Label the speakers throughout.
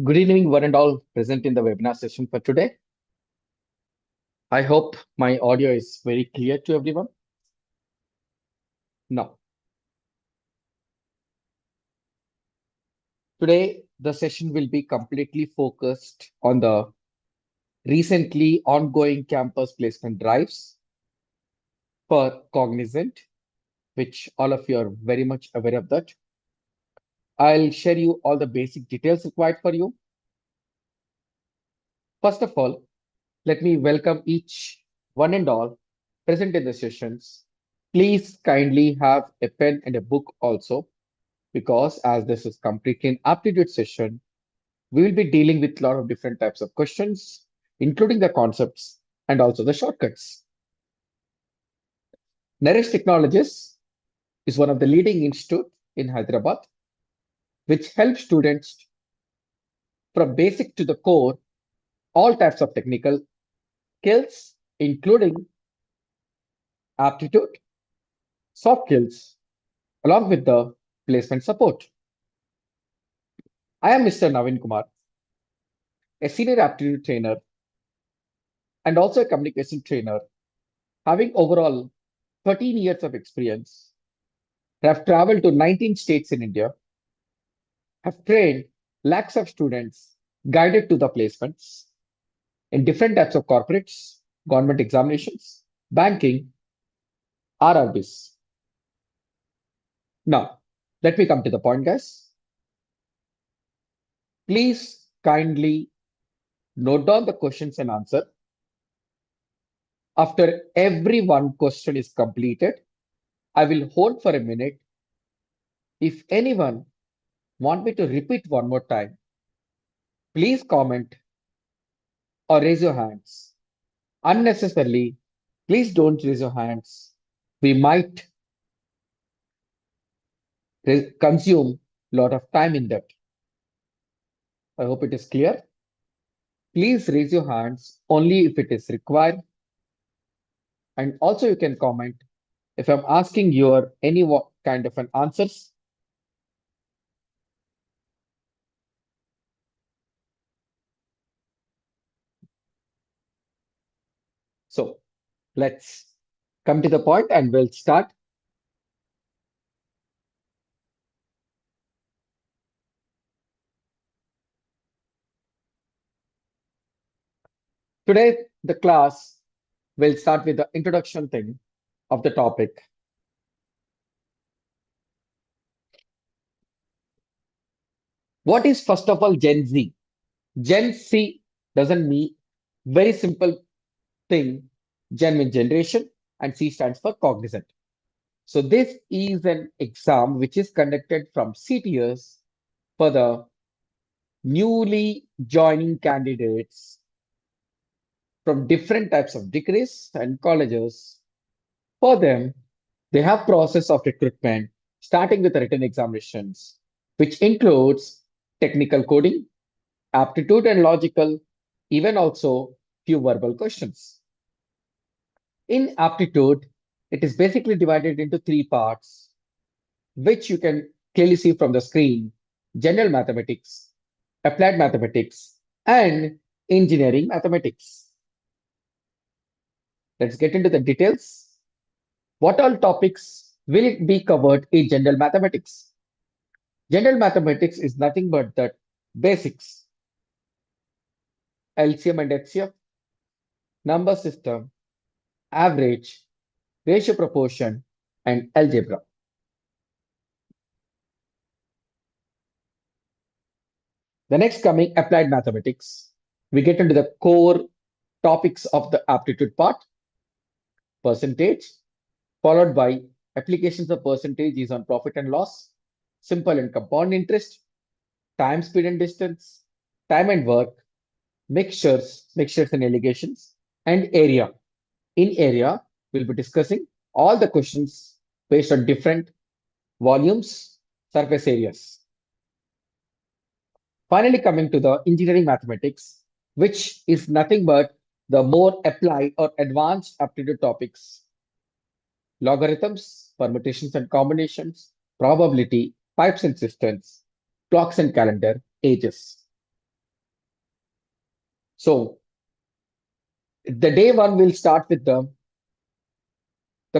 Speaker 1: Good evening, one and all present in the webinar session for today. I hope my audio is very clear to everyone. Now, today the session will be completely focused on the recently ongoing campus placement drives for Cognizant, which all of you are very much aware of that. I'll share you all the basic details required for you. First of all, let me welcome each one and all present in the sessions. Please kindly have a pen and a book also, because as this is completely an aptitude session, we will be dealing with a lot of different types of questions, including the concepts and also the shortcuts. Naresh Technologies is one of the leading institutes in Hyderabad, which helps students from basic to the core, all types of technical skills, including aptitude, soft skills, along with the placement support. I am Mr. Navin Kumar, a senior aptitude trainer and also a communication trainer, having overall 13 years of experience. Have traveled to 19 states in India, have trained lakhs of students, guided to the placements in different types of corporates, government examinations, banking, RRBs. Now, let me come to the point, guys. Please kindly note down the questions and answer. After every one question is completed, I will hold for a minute. If anyone want me to repeat one more time, please comment or raise your hands. Unnecessarily, please don't raise your hands. We might consume a lot of time in that. I hope it is clear. Please raise your hands only if it is required. And also you can comment if I'm asking your any kind of an answers. So let's come to the point and we'll start. Today, the class will start with the introduction thing of the topic. What is first of all Gen Z? Gen Z doesn't mean very simple thing. Gen means generation and C stands for cognizant. So this is an exam which is conducted from CTS for the newly joining candidates from different types of degrees and colleges. For them, they have process of recruitment starting with written examinations, which includes technical coding, aptitude and logical, even also few verbal questions. In aptitude, it is basically divided into three parts, which you can clearly see from the screen: general mathematics, applied mathematics, and engineering mathematics. Let's get into the details. What all topics will be covered in general mathematics? General mathematics is nothing but the basics: LCM and HCF, number system, average, ratio proportion, and algebra. The next coming applied mathematics, we get into the core topics of the aptitude part: percentage, followed by applications of percentage is on profit and loss, simple and compound interest, time, speed and distance, time and work, mixtures and allegations, and area. In area, we'll be discussing all the questions based on different volumes, surface areas. Finally, coming to the engineering mathematics, which is nothing but the more applied or advanced aptitude topics: logarithms, permutations and combinations, probability, pipes and systems, clocks and calendar, ages. So the day one will start with the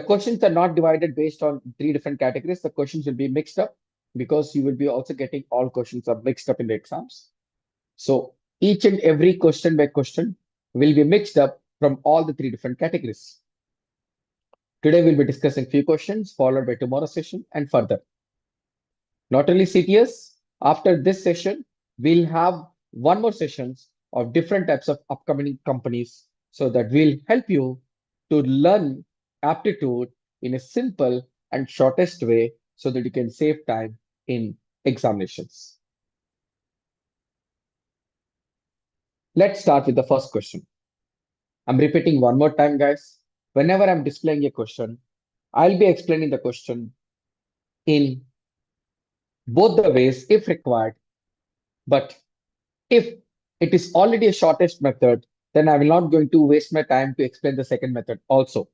Speaker 1: questions are not divided based on three different categories. The questions will be mixed up because you will be also getting all questions are mixed up in the exams. So each and every question by question will be mixed up from all the three different categories. Today we'll be discussing few questions followed by tomorrow's session and further. Not only CTS, after this session, we'll have one more sessions of different types of upcoming companies so that will help you to learn aptitude in a simple and shortest way so that you can save time in examinations. Let's start with the first question. I'm repeating one more time, guys. Whenever I'm displaying a question, I'll be explaining the question in both the ways if required, but if it is already a shortest method, then I will not going to waste my time to explain the second method also.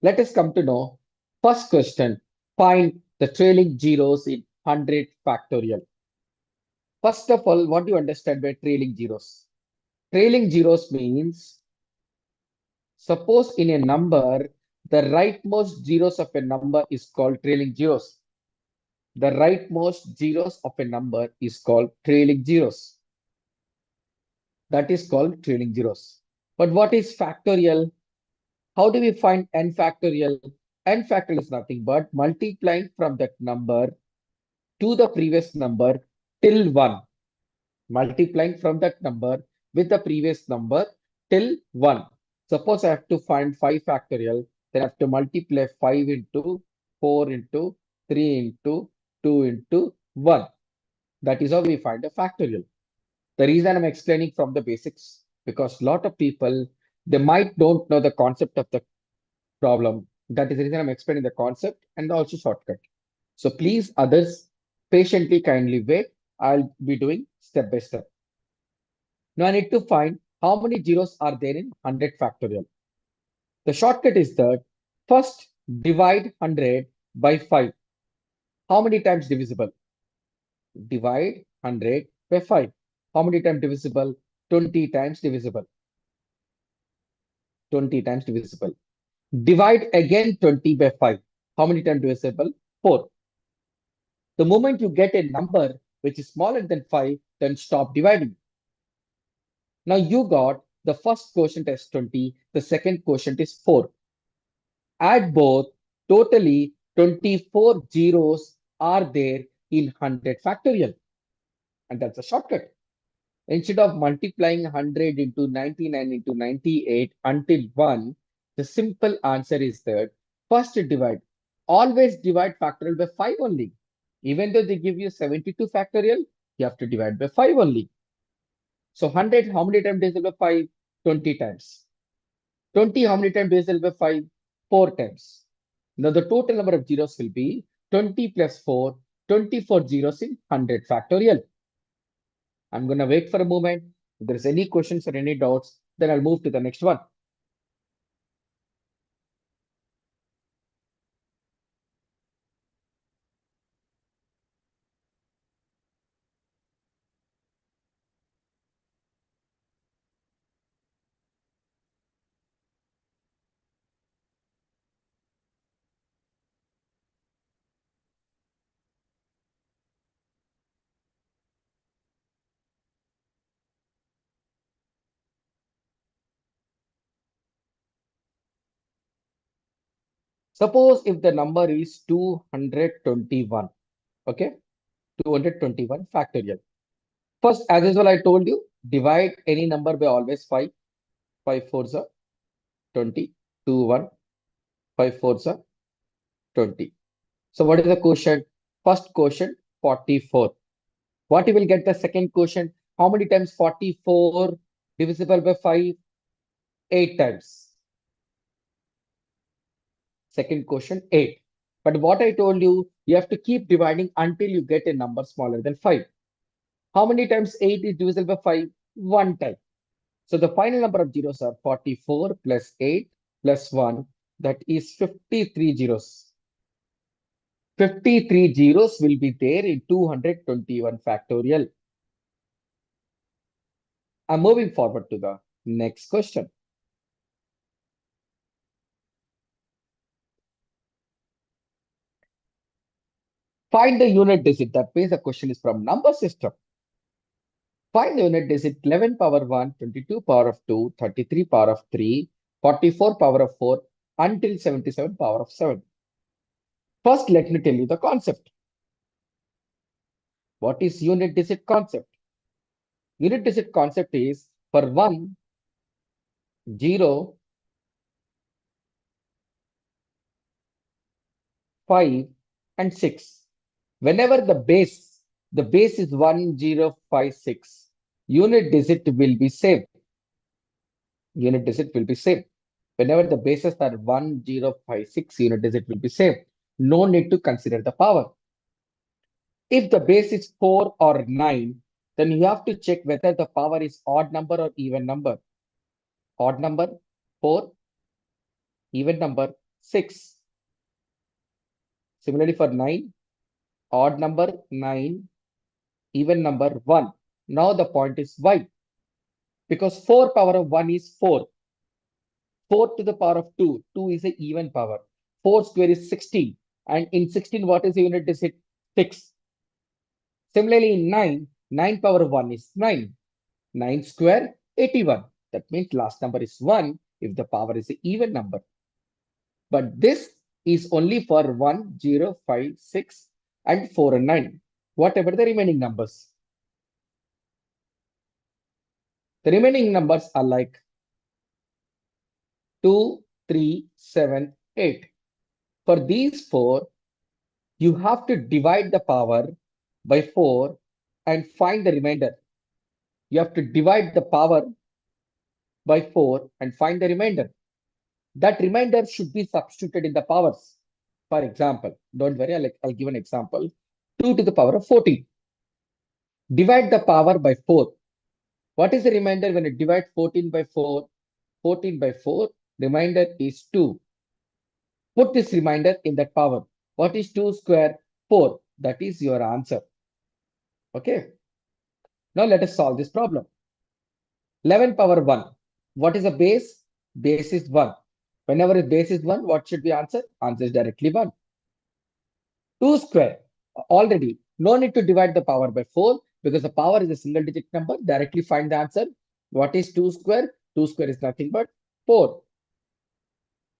Speaker 1: Let us come to know. First question, find the trailing zeros in 100 factorial. First of all, what do you understand by trailing zeros? Trailing zeros means, suppose in a number, the rightmost zeros of a number is called trailing zeros. The rightmost zeros of a number is called trailing zeros. That is called trailing zeros. But what is factorial? How do we find n factorial? N factorial is nothing but multiplying from that number to the previous number till 1. Multiplying from that number with the previous number till 1. Suppose I have to find 5 factorial, then I have to multiply 5 into 4 into 3 into 2 into 1. That is how we find a factorial. The reason I'm explaining from the basics, because a lot of people, they might don't know the concept of the problem. That is the reason I'm explaining the concept and also shortcut. So please, others, patiently, kindly wait. I'll be doing step by step. Now I need to find how many zeros are there in 100 factorial. The shortcut is that first divide 100 by 5. How many times divisible? Divide 100 by 5. How many times divisible? 20 times divisible. 20 times divisible. Divide again 20 by 5. How many times divisible? 4. The moment you get a number which is smaller than 5, then stop dividing. Now you got the first quotient as 20, the second quotient is 4. Add both, totally 24 zeros are there in 100 factorial. And that's a shortcut. Instead of multiplying 100 into 99 into 98 until 1, the simple answer is that first divide. Always divide factorial by 5 only. Even though they give you 72 factorial, you have to divide by 5 only. So 100, how many times divisible by 5? 20 times. 20, how many times divisible by 5? 4 times. Now the total number of zeros will be 20 plus 4, 24 zeros in 100 factorial. I'm going to wait for a moment. If there's any questions or any doubts, then I'll move to the next one. Suppose if the number is 221, okay, 221 factorial. First, as usual, I told you, divide any number by always 5. 5 fours are 20, 2, 1, 5 fours are 20. So what is the quotient? First quotient, 44. What you will get the second quotient? How many times 44 divisible by 5? 8 times. Second quotient, 8. But what I told you, you have to keep dividing until you get a number smaller than 5. How many times 8 is divisible by 5? 1 time. So the final number of zeros are 44 plus 8 plus 1. That is 53 zeros. 53 zeros will be there in 221 factorial. I'm moving forward to the next question. Find the unit digit. That means the question is from number system. Find the unit digit 11 power 1, 22 power of 2, 33 power of 3, 44 power of 4 until 77 power of 7. First, let me tell you the concept. What is unit digit concept? Unit digit concept is for 1, 0, 5, and 6. Whenever the base is 1056, unit digit will be same. Unit digit will be same. Whenever the bases are 1056, unit digit will be same. No need to consider the power. If the base is 4 or 9, then you have to check whether the power is odd number or even number. Odd number 4, even number 6. Similarly for 9, odd number 9, even number 1. Now the point is why? Because 4 power of 1 is 4. 4 to the power of 2. 2 is an even power. 4 square is 16. And in 16, what is the unit digit? 6. Similarly, in 9, 9 power of 1 is 9. 9 square, 81. That means last number is 1 if the power is an even number. But this is only for 1, 0, 5, 6, and 4 and 9. Whatever the remaining numbers. The remaining numbers are like 2, 3, 7, 8. For these 4, you have to divide the power by 4 and find the remainder. You have to divide the power by 4 and find the remainder. That remainder should be substituted in the powers. For example, don't worry, I'll give an example. 2 to the power of 14. Divide the power by 4. What is the remainder when you divide 14 by 4? 14 by 4, remainder is 2. Put this remainder in that power. What is 2 square? 4. That is your answer. Okay. Now let us solve this problem. 11 power 1. What is the base? Base is 1. Whenever the base is 1, what should be answer? Answer is directly 1. 2 square. Already, no need to divide the power by 4 because the power is a single digit number. Directly find the answer. What is 2 square? 2 square is nothing but 4.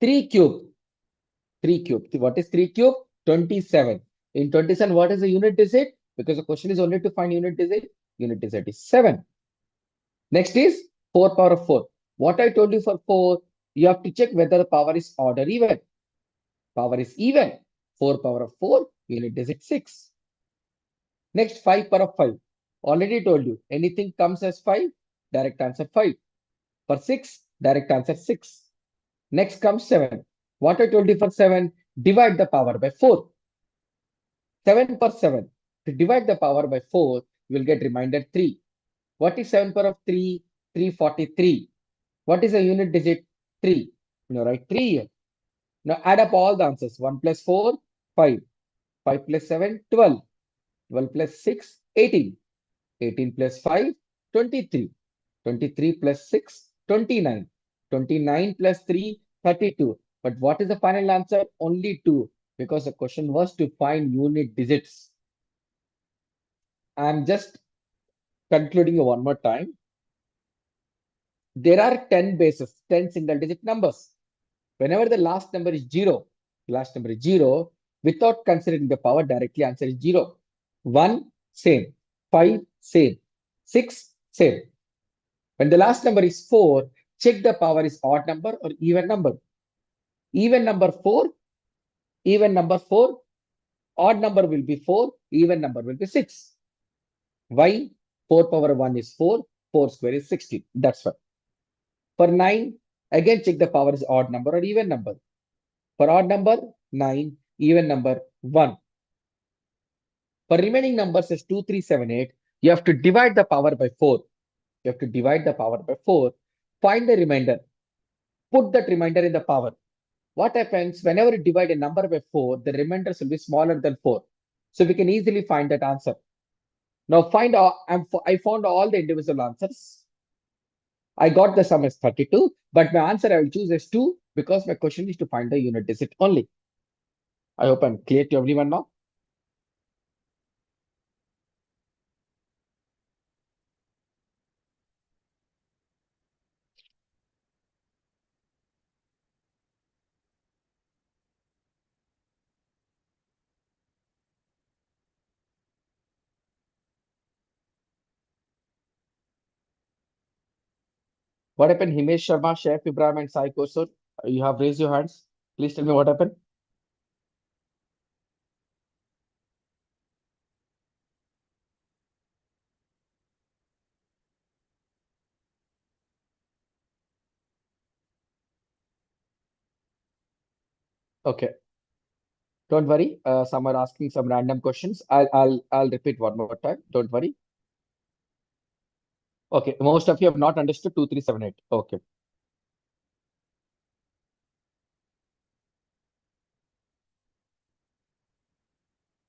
Speaker 1: 3 cube. 3 cube. What is 3 cube? 27. In 27, what is the unit digit? Because the question is only to find unit digit. Unit digit is 7. Next is 4 power of 4. What I told you for 4, you have to check whether the power is odd or even. Power is even. 4 power of 4, unit digit 6. Next, 5 power of 5. Already told you, anything comes as 5, direct answer 5. For 6, direct answer 6. Next comes 7. What I told you for 7, divide the power by 4. 7 per 7. To divide the power by 4, you will get remainder 3. What is 7 power of 3? 343. What is a unit digit? 3. You write 3 here. Now add up all the answers. 1 plus 4, 5. 5 plus 7, 12. 12 plus 6, 18. 18 plus 5, 23. 23 plus 6, 29. 29 plus 3, 32. But what is the final answer? Only 2. Because the question was to find unit digits. I'm just concluding one more time. There are 10 bases, 10 single digit numbers. Whenever the last number is 0, without considering the power, directly answer is 0. 1, same. 5, same. 6, same. When the last number is 4, check the power is odd number or even number. Even number 4, odd number will be 4, even number will be 6. Why? 4 power 1 is 4, 4 square is 16. That's why. For 9, again check the power is odd number or even number. For odd number, 9, even number 1. For remaining numbers is 2, 3, 7, 8, you have to divide the power by 4. You have to divide the power by 4. Find the remainder. Put that remainder in the power. What happens whenever you divide a number by 4, the remainders will be smaller than 4. So we can easily find that answer. Now I found all the individual answers. I got the sum as 32, but my answer I will choose as 2 because my question is to find the unit digit only. I hope I'm clear to everyone now. What happened? Himesh Sharma, Chef Ibrahim, and Sai Kosur, you have raised your hands. Please tell me what happened. Okay, don't worry. Some are asking some random questions. I'll repeat one more time. Don't worry. Okay, most of you have not understood 2378. Okay.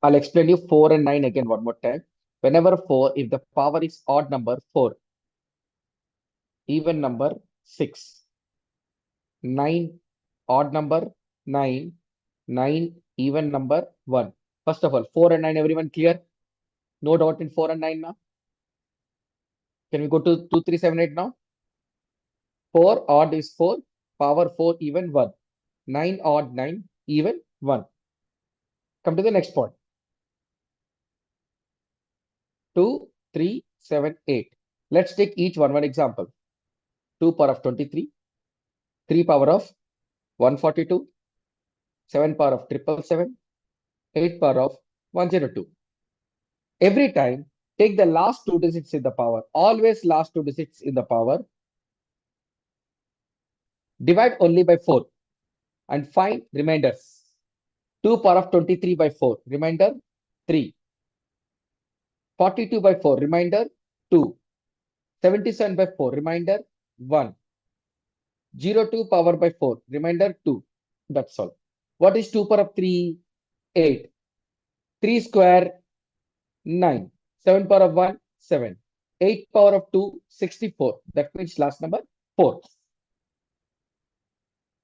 Speaker 1: I'll explain you 4 and 9 again one more time. Whenever 4, if the power is odd number 4, even number 6, 9, odd number 9, 9, even number 1. First of all, 4 and 9, everyone clear? No doubt in 4 and 9 now? Can we go to 2378 now? 4 odd is 4, power 4, even 1. 9 odd 9, even 1. Come to the next point. 2, 3, 7, 8. Let's take each one example. 2 power of 23, 3 power of 142, 7 power of 777, 8 power of 102. Every time, take the last 2 digits in the power. Always last 2 digits in the power. Divide only by 4 and find remainders. 2 power of 23 by 4, remainder 3. 42 by 4, remainder 2. 77 by 4, remainder 1. 02 power by 4, remainder 2. That's all. What is 2 power of 3? 8. 3 square, 9. 7 power of 1, 7. 8 power of 2, 64. That means last number 4.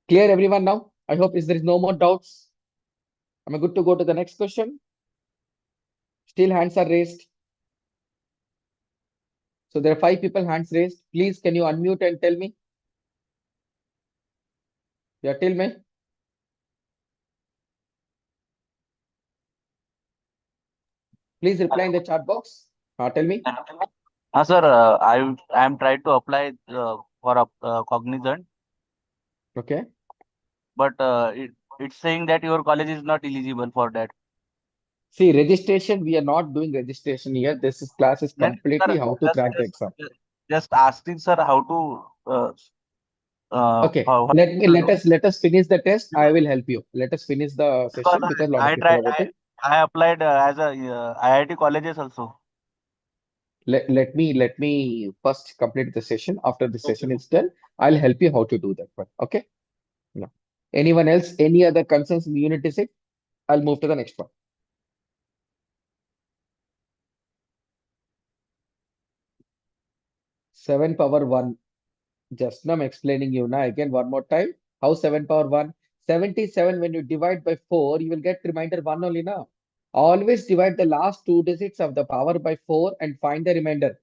Speaker 1: Clear everyone now? I hope there is no more doubts. Am I good to go to the next question? Still hands are raised. So there are 5 people hands raised. Please, can you unmute and tell me? Yeah, tell me. Please reply in the chat box. Tell me.
Speaker 2: Sir, I am trying to apply for a Cognizant,
Speaker 1: Okay.
Speaker 2: but it's saying that your college is not eligible for that.
Speaker 1: See, registration, we are not doing registration here. This is class is
Speaker 2: Then,
Speaker 1: completely
Speaker 2: sir,
Speaker 1: how to crack the exam.
Speaker 2: just asking, sir, how to
Speaker 1: Okay.
Speaker 2: what
Speaker 1: Let us finish the test. I will help you. Let us finish the
Speaker 2: because
Speaker 1: session because a lot of
Speaker 2: I
Speaker 1: people
Speaker 2: tried
Speaker 1: are waiting.
Speaker 2: I applied as a IIT colleges also.
Speaker 1: Let me first complete the session. After the
Speaker 2: Okay.
Speaker 1: session is done, I'll help you how to do that one. Okay. No. Anyone else? Any other concerns in the unit is it? I'll move to the next one. 7 power 1. Just now I'm explaining you now again one more time. How 7 power 1? 77 when you divide by 4, you will get remainder 1 only now. Always divide the last 2 digits of the power by 4 and find the remainder.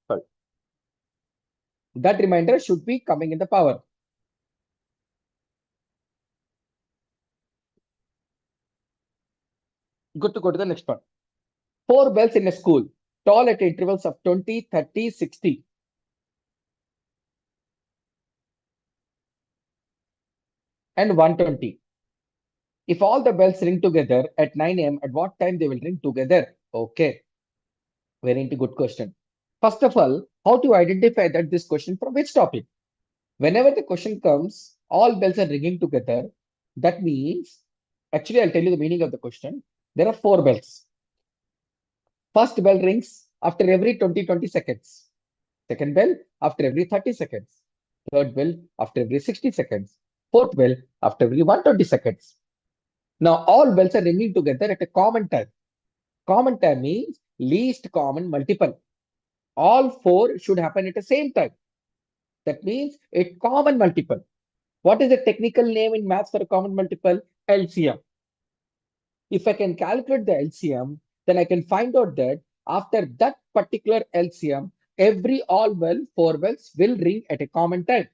Speaker 1: Sorry. That remainder should be coming in the power. Good to go to the next one. 4 bells in a school, tall at intervals of 20, 30, 60. And 120. If all the bells ring together at 9 a.m., at what time they will ring together? Okay, very good question. First of all, how to identify that this question from which topic? Whenever the question comes, all bells are ringing together. That means, actually, I'll tell you the meaning of the question. There are 4 bells. First bell rings after every 20 seconds. Second bell after every 30 seconds. Third bell after every 60 seconds. Fourth bell after every 120 seconds. Now all bells are ringing together at a common time. Common time means least common multiple. All four should happen at the same time. That means a common multiple. What is the technical name in maths for a common multiple? LCM. If I can calculate the LCM, then I can find out that after that particular LCM, every all well, four wells will ring at a common time.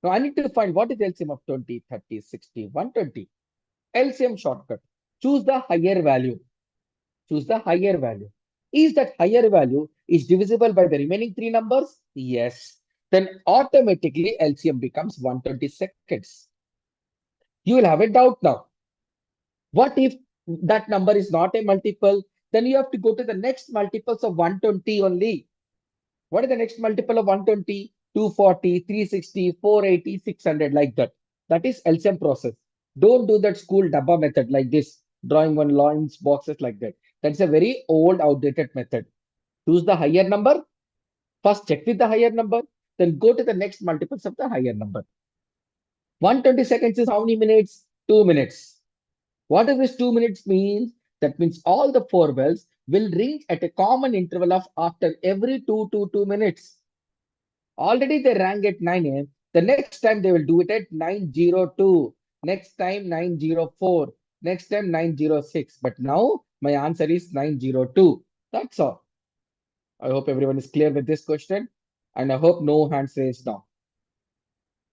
Speaker 1: Now I need to find what is LCM of 20, 30, 60, 120. LCM shortcut. Choose the higher value. Choose the higher value. Is that higher value is divisible by the remaining three numbers? Yes. Then automatically LCM becomes 120 seconds. You will have a doubt now. What if that number is not a multiple? Then you have to go to the next multiples of 120 only. What is the next multiple of 120? 240, 360, 480, 600, like that. That is LCM process. Don't do that school dabba method like this, drawing one lines, boxes like that. That's a very old, outdated method. Choose the higher number. First check with the higher number. Then go to the next multiples of the higher number. 120 seconds is how many minutes? 2 minutes. What does this 2 minutes mean? That means all the four bells will ring at a common interval of after every 2 minutes. Already they rang at 9 a.m. The next time they will do it at 9:02. Next time 9:04. Next time 9:06. But now my answer is 9:02. That's all. I hope everyone is clear with this question. And I hope no hands raised now.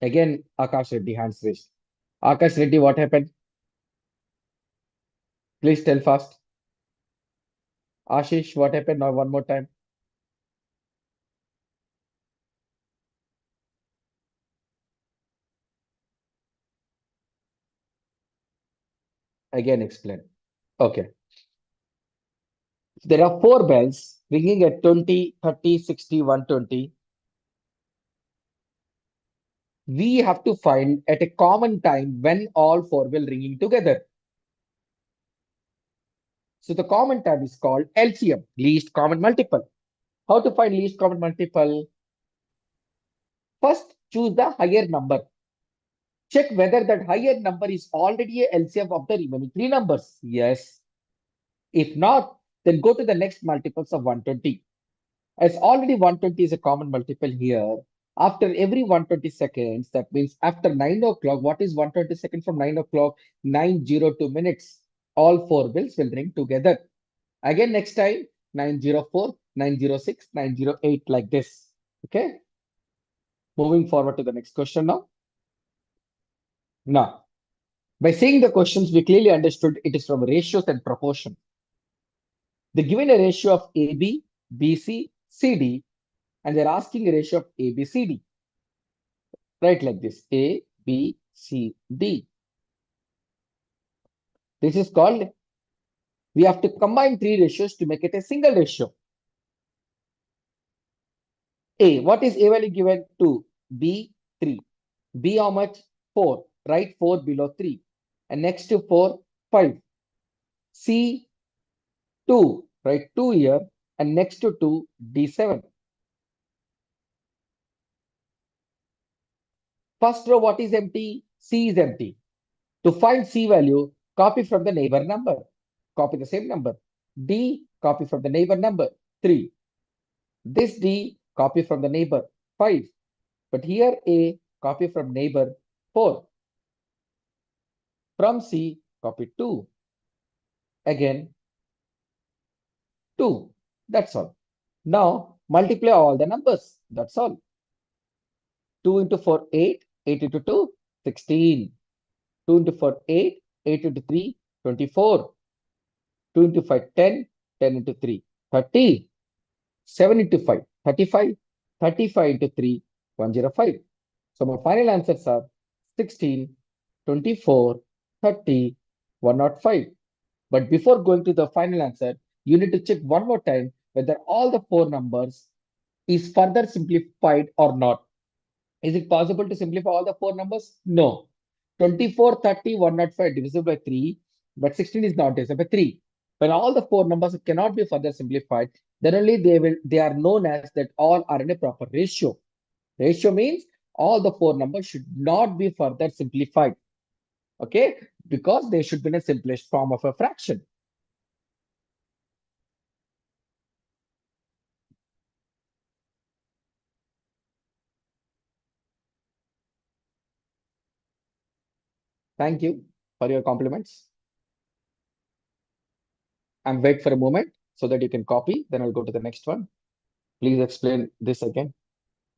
Speaker 1: Again, Akash Reddy hands raised. Akash Reddy, what happened? Please tell fast. Ashish, what happened now one more time? Again, explain. Okay. There are four bells ringing at 20, 30, 60, 120. We have to find at a common time when all four will ringing together. So the common time is called LCM, least common multiple. How to find least common multiple? First, choose the higher number. Check whether that higher number is already a LCM of the remaining three numbers. Yes. If not, then go to the next multiples of 120. As already 120 is a common multiple here, after every 120 seconds, that means after 9 o'clock, what is 120 seconds from 9 o'clock? 9:02 minutes. All four bills will ring together. Again, next time, 9:04, 9:06, 9:08, like this. Okay. Moving forward to the next question now. Now, by seeing the questions, we clearly understood it is from ratios and proportion. They're given a ratio of AB, BC, CD, and they're asking a ratio of ABCD. Write like this: A, B, C, D. This is called, we have to combine three ratios to make it a single ratio. A, what is A value given? 2. B, 3. B, how much? 4. Write 4 below 3. And next to 4, 5. C, 2. Write 2 here. And next to 2, D7. First row, what is empty? C is empty. To find C value, copy from the neighbor number. Copy the same number. D, copy from the neighbor number. 3. This D, copy from the neighbor. 5. But here A, copy from neighbor. 4. From C, copy 2. Again, 2. That's all. Now, multiply all the numbers. That's all. 2 into 4, 8. 8 into 2, 16. 2 into 4, 8. 8 into 3, 24. 2 into 5, 10. 10 into 3, 30. 7 into 5, 35. 35 into 3, 105. So my final answers are 16, 24, 30, 105. But before going to the final answer, you need to check one more time whether all the four numbers is further simplified or not. Is it possible to simplify all the four numbers? No. 24, 30, 105 divisible by 3, but 16 is not divisible by 3. When all the four numbers cannot be further simplified, then only they are known as that all are in a proper ratio. Ratio means all the four numbers should not be further simplified. Okay, because they should be in a simplest form of a fraction. Thank you for your compliments. And wait for a moment so that you can copy. Then I'll go to the next one. Please explain this again.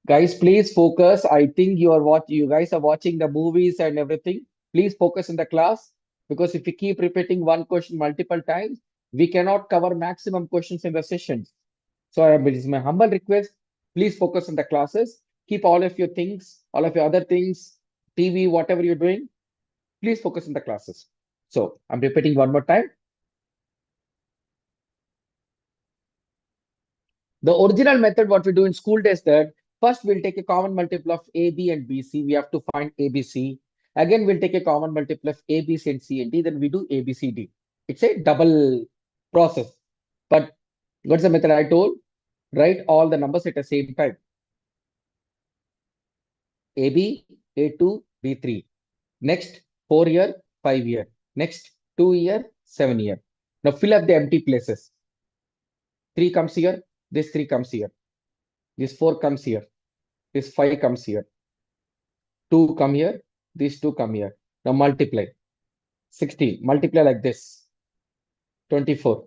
Speaker 1: Guys, please focus. I think you guys are watching the movies and everything. Please focus in the class because if we keep repeating one question multiple times, we cannot cover maximum questions in the sessions. So it is my humble request. Please focus on the classes. Keep all of your things, all of your other things, TV, whatever you're doing. Please focus on the classes. So I'm repeating one more time. The original method, what we do in school days, that first we'll take a common multiple of A, B, and B, C. We have to find A, B, C. Again, we'll take a common multiple of A, B, C, and C, and D. Then we do A, B, C, D. It's a double process. But what's the method I told? Write all the numbers at the same time. AB, A2, B3. Next, 4 year, 5 year. Next, 2 year, 7 year. Now fill up the empty places. 3 comes here, this 3 comes here. This 4 comes here. This 5 comes here. 2 come here. These 2 come here. Now multiply. 16. Multiply like this. 24.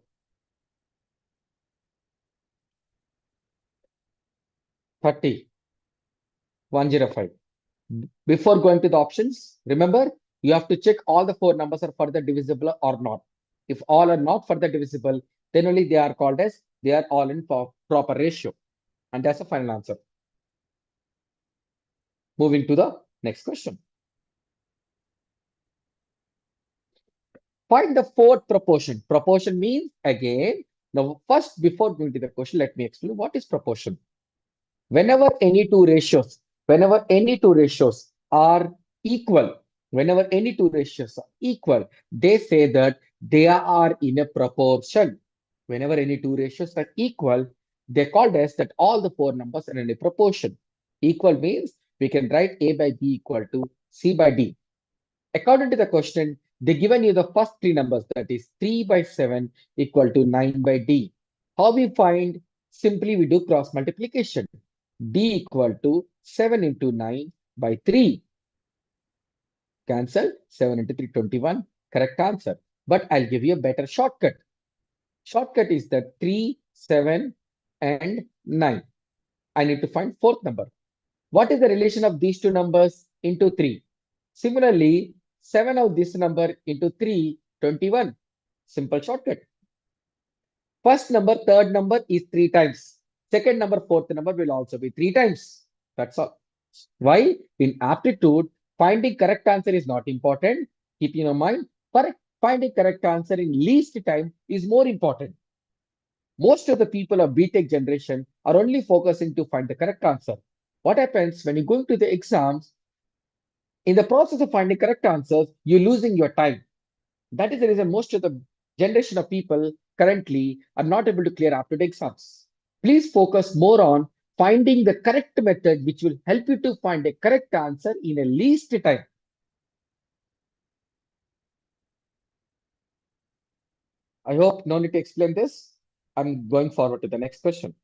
Speaker 1: 30. 105. Before going to the options, remember, you have to check all the 4 numbers are further divisible or not. If all are not further divisible, then only they are called as they are all in proper ratio. And that's the final answer. Moving to the next question. Find the fourth proportion. Proportion means, again, now first before going to the question, let me explain what is proportion. Whenever any two ratios, whenever any two ratios are equal, whenever any two ratios are equal, they say that they are in a proportion. Whenever any two ratios are equal, they called as that all the 4 numbers are in a proportion. Equal means we can write A by B equal to C by D. According to the question, they given you the first 3 numbers, that is 3 by 7 equal to 9 by D. How we find? Simply we do cross multiplication. D equal to 7 into 9 by 3. Cancel 7 into 3, 21. Correct answer. But I'll give you a better shortcut. Shortcut is that 3, 7, and 9. I need to find fourth number. What is the relation of these two numbers into 3? Similarly, 7 of this number into 3, 21. Simple shortcut. First number, third number is 3 times. Second number, fourth number will also be 3 times. That's all. Why? In aptitude, finding correct answer is not important. Keep in your mind, finding correct answer in least time is more important. Most of the people of BTech generation are only focusing to find the correct answer. What happens when you go to the exams? In the process of finding correct answers, you're losing your time. That is the reason most of the generation of people currently are not able to clear aptitude exams. Please focus more on finding the correct method which will help you to find a correct answer in a least time. I hope no need to explain this. I'm going forward to the next question.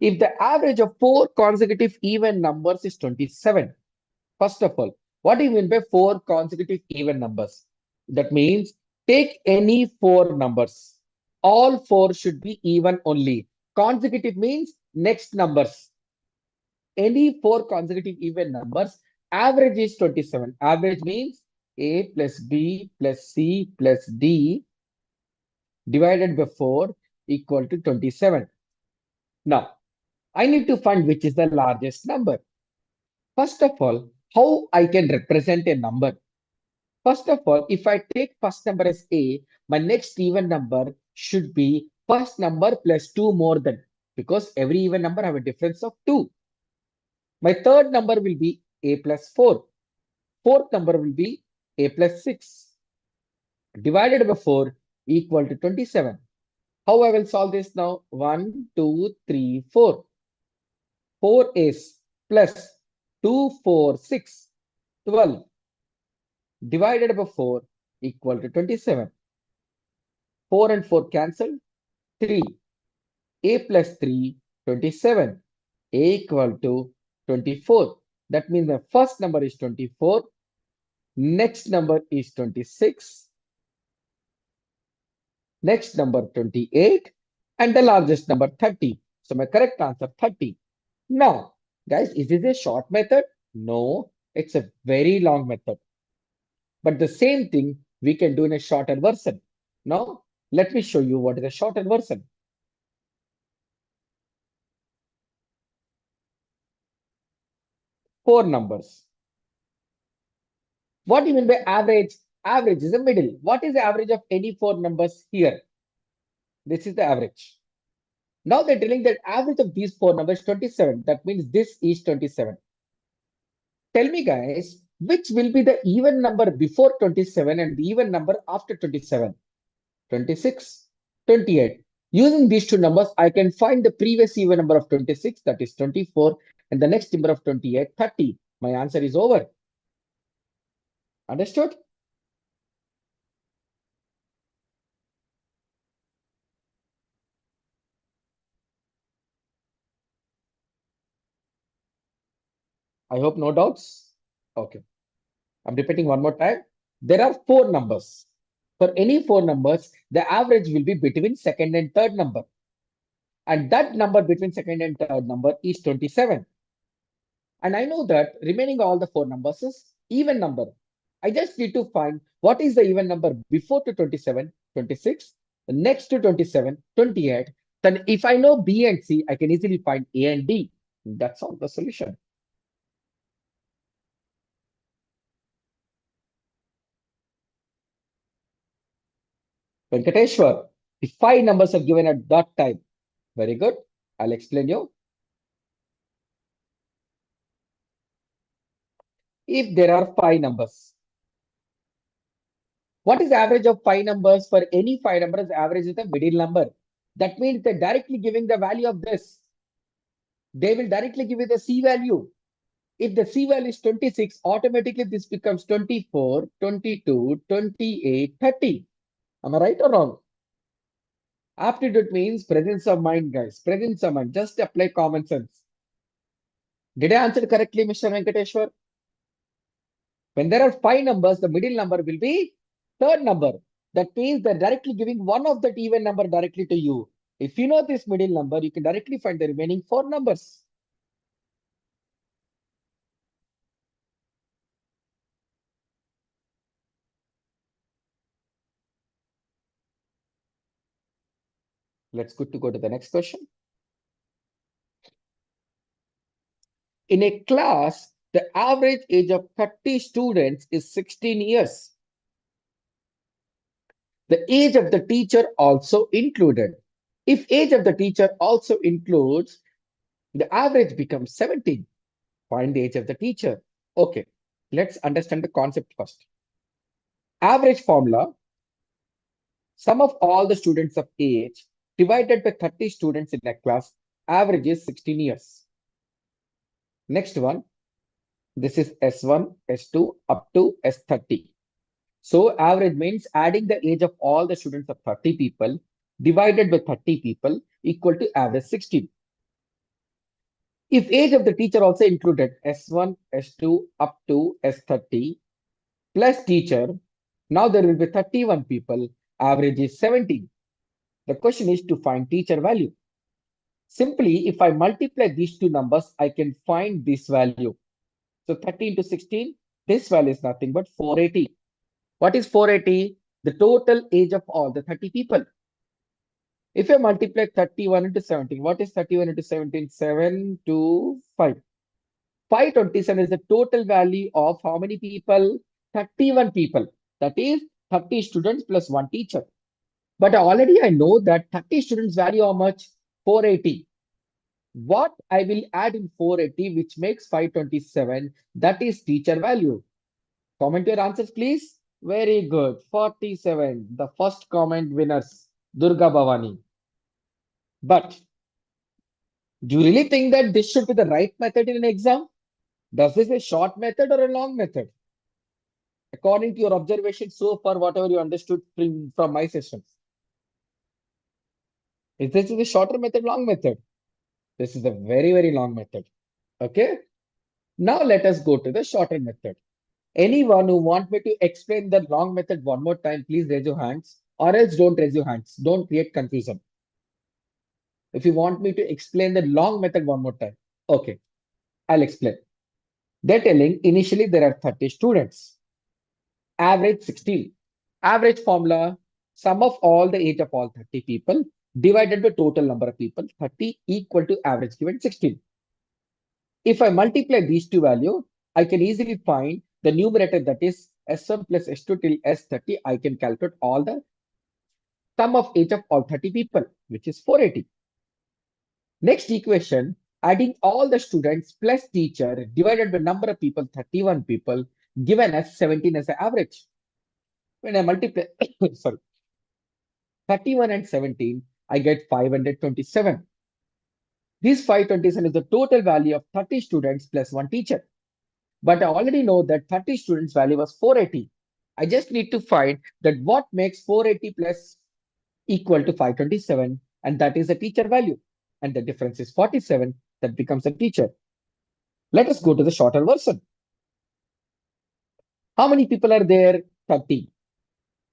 Speaker 1: If the average of 4 consecutive even numbers is 27, first of all, what do you mean by 4 consecutive even numbers? That means take any 4 numbers. All 4 should be even only. Consecutive means next numbers. Any 4 consecutive even numbers, average is 27. Average means A plus B plus C plus D divided by 4 equal to 27. Now, I need to find which is the largest number. First of all, how I can represent a number? First of all, if I take first number as A, my next even number should be first number plus 2 more than, because every even number have a difference of 2. My third number will be A plus 4. Fourth number will be A plus 6. Divided by 4 equal to 27. How I will solve this now? 1, 2, 3, 4. 4 is plus 2, 4, 6, 12. Divided by 4 equal to 27. 4 and 4 cancel. 3. A plus 3, 27. A equal to 24. That means the first number is 24, next number is 26, next number 28, and the largest number 30. So my correct answer 30. Now, guys, is this a short method? No, it's a very long method. But the same thing we can do in a shorter version. Now, let me show you what is a shorter version. Four numbers. What do you mean by average? Average is the middle. What is the average of any four numbers here? This is the average. Now they're telling that average of these four numbers is 27. That means this is 27. Tell me, guys, which will be the even number before 27 and the even number after 27? 26, 28. Using these two numbers, I can find the previous even number of 26, that is 24, and the next number of 28, 30. My answer is over. Understood? I hope no doubts. Okay. I'm repeating one more time. There are four numbers. For any four numbers, the average will be between second and third number. And that number between second and third number is 27. And I know that remaining all the four numbers is even number. I just need to find what is the even number before to 27, 26, the next to 27, 28. Then if I know B and C, I can easily find A and D. That's all the solution. Venkateshwar, the five numbers are given at that time. Very good. I'll explain you. If there are five numbers, what is the average of five numbers? For any five numbers, average is the middle number. That means they're directly giving the value of this. They will directly give you the C value. If the C value is 26, automatically this becomes 24, 22, 28, 30. Am I right or wrong? Aptitude means presence of mind, guys. Presence of mind. Just apply common sense. Did I answer correctly, Mr. Venkateshwar? When there are five numbers, the middle number will be third number. That means they're directly giving one of that even number directly to you. If you know this middle number, you can directly find the remaining four numbers. Let's good to go to the next question. In a class, the average age of 30 students is 16 years. The age of the teacher also included. If age of the teacher also includes, the average becomes 17. Find the age of the teacher. Okay, let's understand the concept first. Average formula, sum of all the students of age divided by 30 students in a class, average is 16 years. Next one, this is S1, S2 up to S30. So average means adding the age of all the students of 30 people divided by 30 people equal to average 16. If age of the teacher also included S1, S2 up to S30 plus teacher, now there will be 31 people, average is 17. The question is to find teacher value. Simply, if I multiply these two numbers, I can find this value. So 30 into 16, this value is nothing but 480. What is 480? The total age of all the 30 people. If I multiply 31 into 17, what is 31 into 17? 7 to 5. 527 is the total value of how many people? 31 people. That is 30 students plus one teacher. But already I know that 30 students value how much? 480. What I will add in 480, which makes 527, that is teacher value. Comment your answers, please. Very good. 47. The first comment winners, Durga Bhavani. But do you really think that this should be the right method in an exam? Does this a short method or a long method? According to your observation so far, whatever you understood from my sessions. Is this a shorter method, long method? This is a very, very long method. Okay. Now let us go to the shorter method. Anyone who want me to explain the long method one more time, please raise your hands, or else don't raise your hands. Don't create confusion. If you want me to explain the long method one more time, okay, I'll explain. They're telling initially there are 30 students, average 16. Average formula, sum of all the age of all 30 people divided by total number of people, 30 equal to average given 16. If I multiply these two values, I can easily find the numerator, that is S1 plus S2 till S30. I can calculate all the sum of age of all 30 people, which is 480. Next equation, adding all the students plus teacher divided by number of people, 31 people, given as 17 as an average. When I multiply, sorry, 31 and 17, I get 527. This 527 is the total value of 30 students plus one teacher. But I already know that 30 students value was 480. I just need to find that what makes 480 plus equal to 527, and that is the teacher value. And the difference is 47, that becomes a teacher. Let us go to the shorter version. How many people are there? 30.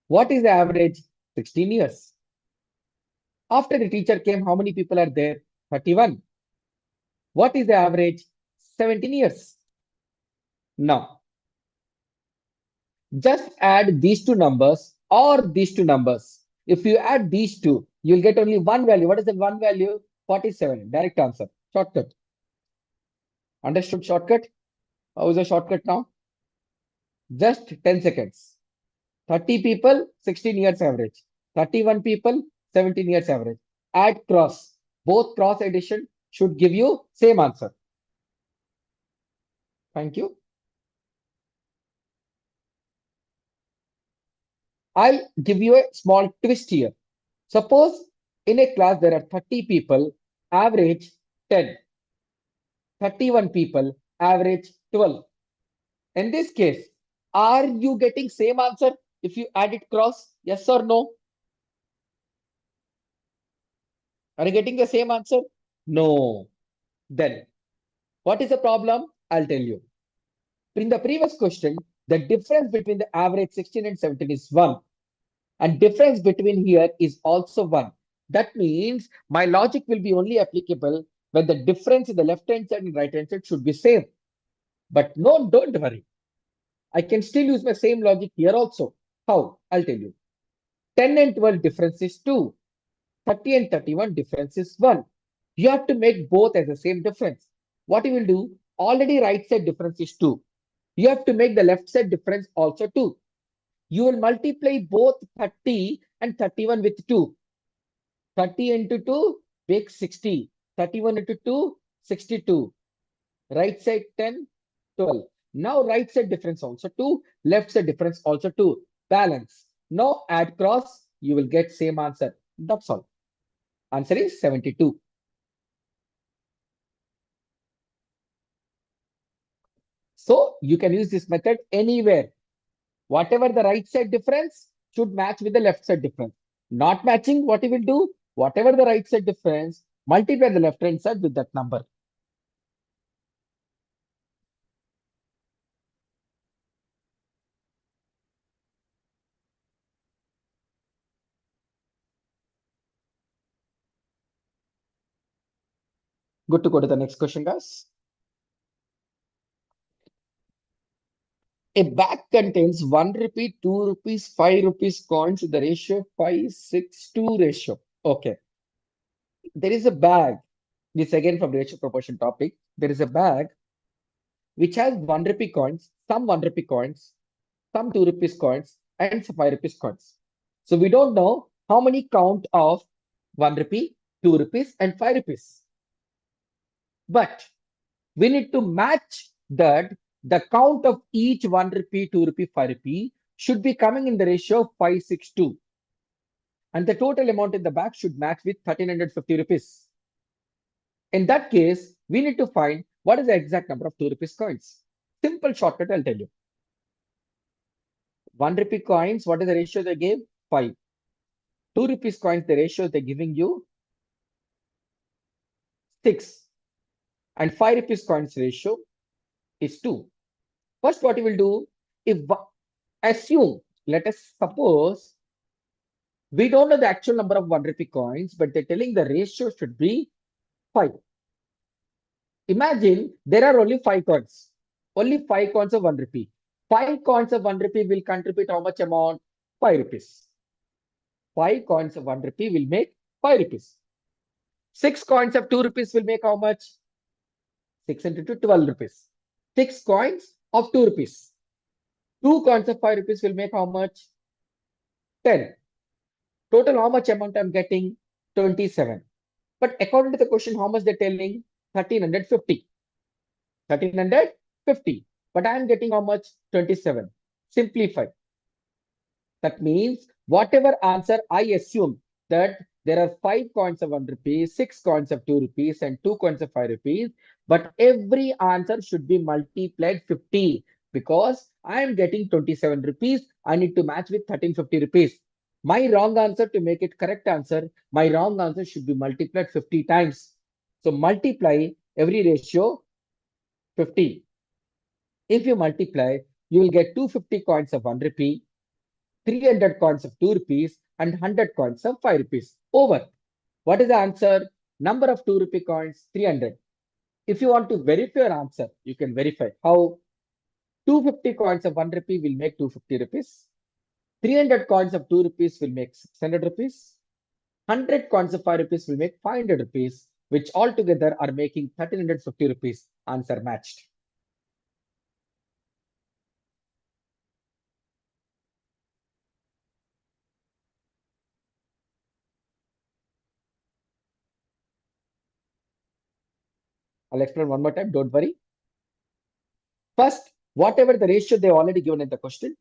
Speaker 1: What is the average? 16 years. After the teacher came, how many people are there? 31. What is the average? 17 years. Now, just add these two numbers or these two numbers. If you add these two, you'll get only one value. What is the one value? 47. Direct answer. Shortcut. Understood shortcut? How is the shortcut now? Just 10 seconds. 30 people, 16 years average. 31 people, 17 years average. Add cross. Both cross addition should give you same answer. Thank you. I'll give you a small twist here. Suppose in a class there are 30 people, average 10. 31 people, average 12. In this case, are you getting same answer if you add it cross? Yes or no? Are you getting the same answer? No. Then what is the problem? I'll tell you. In the previous question, the difference between the average 16 and 17 is 1. And difference between here is also 1. That means my logic will be only applicable when the difference in the left hand side and right hand side should be same. But no, don't worry. I can still use my same logic here also. How? I'll tell you. 10 and 12 difference is 2. 30 and 31 difference is 1. You have to make both as the same difference. What you will do? Already right side difference is 2. You have to make the left side difference also 2. You will multiply both 30 and 31 with 2. 30 into 2 makes 60. 31 into 2, 62. Right side 10, 12. Now right side difference also 2. Left side difference also 2. Balance. Now add cross. You will get same answer. That's all. Answer is 72. So you can use this method anywhere. Whatever the right side difference should match with the left side difference. Not matching, what you will do? Whatever the right side difference, multiply the left hand side with that number. Good to go to the next question, guys. A bag contains 1 rupee, 2 rupees, 5 rupees coins in the ratio 5:6:2 ratio. Okay. There is a bag. This again from ratio proportion topic. There is a bag which has 1 rupee coins, some 1 rupee coins, some 2 rupees coins, and some 5 rupees coins. So we don't know how many count of 1 rupee, 2 rupees, and 5 rupees. But we need to match that the count of each 1 rupee, 2 rupee, 5 rupee should be coming in the ratio of 5:6:2. And the total amount in the bag should match with 1350 rupees. In that case, we need to find what is the exact number of 2 rupees coins. Simple shortcut, I'll tell you. 1 rupee coins, what is the ratio they gave? 5. 2 rupees coins, the ratio they're giving you 6. And 5 rupees coins ratio is 2. First, what you will do, if assume, let us suppose we don't know the actual number of 1 rupee coins, but they're telling the ratio should be 5. Imagine there are only 5 coins. Only 5 coins of 1 rupee. 5 coins of 1 rupee will contribute how much amount? 5 rupees. 5 coins of 1 rupee will make 5 rupees. 6 coins of 2 rupees will make how much? 6 into 2, 12 rupees. 6 coins of 2 rupees. 2 coins of 5 rupees will make how much? 10. Total how much amount I'm getting? 27. But according to the question, how much they're telling? 1350. 1350. But I'm getting how much? 27. Simplify. That means whatever answer I assume that there are 5 coins of 1 rupee, 6 coins of 2 rupees, and 2 coins of 5 rupees, but every answer should be multiplied 50 because I am getting 27 rupees. I need to match with 1350 rupees. My wrong answer to make it correct answer, my wrong answer should be multiplied 50 times. So multiply every ratio 50. If you multiply, you will get 250 coins of 1 rupee, 300 coins of 2 rupees, and 100 coins of 5 rupees. Over. What is the answer? Number of 2 rupee coins, 300. If you want to verify your answer, you can verify. How? 250 coins of 1 rupee will make 250 rupees. 300 coins of 2 rupees will make 600 rupees. 100 coins of 5 rupees will make 500 rupees, which altogether are making 1350 rupees. Answer matched. I'll explain one more time. Don't worry. First, whatever the ratio they already given in the question,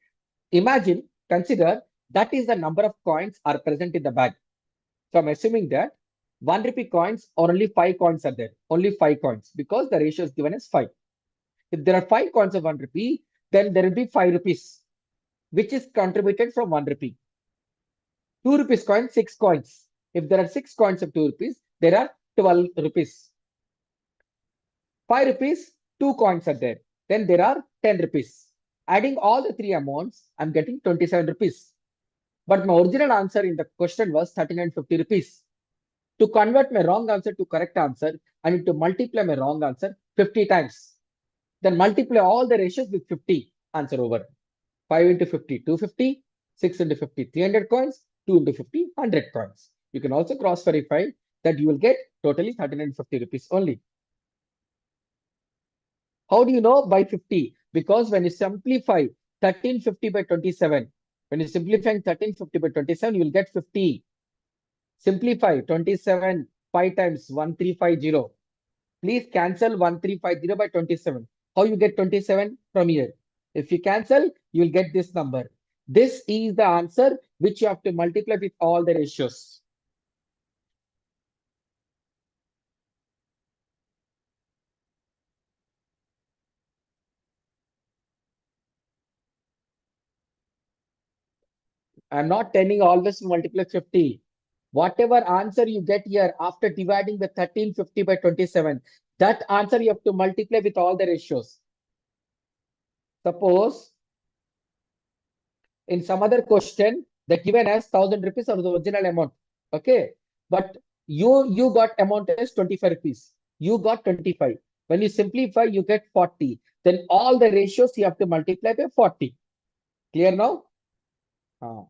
Speaker 1: imagine, consider that is the number of coins are present in the bag. So I'm assuming that 1 rupee coins or only 5 coins are there. Only 5 coins because the ratio is given as 5. If there are 5 coins of 1 rupee, then there will be 5 rupees, which is contributed from 1 rupee. 2 rupees coin, 6 coins. If there are 6 coins of 2 rupees, there are 12 rupees. 5 rupees, 2 coins are there. Then there are 10 rupees. Adding all the 3 amounts, I'm getting 27 rupees. But my original answer in the question was 1350 rupees. To convert my wrong answer to correct answer, I need to multiply my wrong answer 50 times. Then multiply all the ratios with 50. Answer over. 5 into 50, 250. 6 into 50, 300 coins. 2 into 50, 100 coins. You can also cross verify that you will get totally 1350 rupees only. How do you know? By 50? Because when you simplify 1350 by 27, when you simplify 1350 by 27, you will get 50. Simplify 27 5 times 1350. Please cancel 1350 by 27. How you get 27 from here? If you cancel, you will get this number. This is the answer which you have to multiply with all the ratios. I'm not telling always multiply 50. Whatever answer you get here after dividing the 1350 by 27, that answer you have to multiply with all the ratios. Suppose in some other question, they given as 1000 rupees or the original amount. Okay. But you got amount as 25 rupees. You got 25. When you simplify, you get 40. Then all the ratios you have to multiply by 40. Clear now? Uh,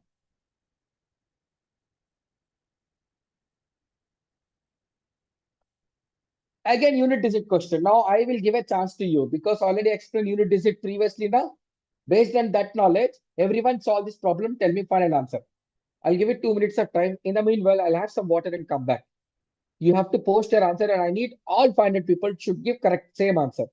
Speaker 1: Again, unit digit question. Now I will give a chance to you because already explained unit digit previously now. Based on that knowledge, everyone solve this problem. Tell me final answer. I'll give it 2 minutes of time. In the meanwhile, I'll have some water and come back. You have to post your answer, and I need all 500 people should give correct same answer.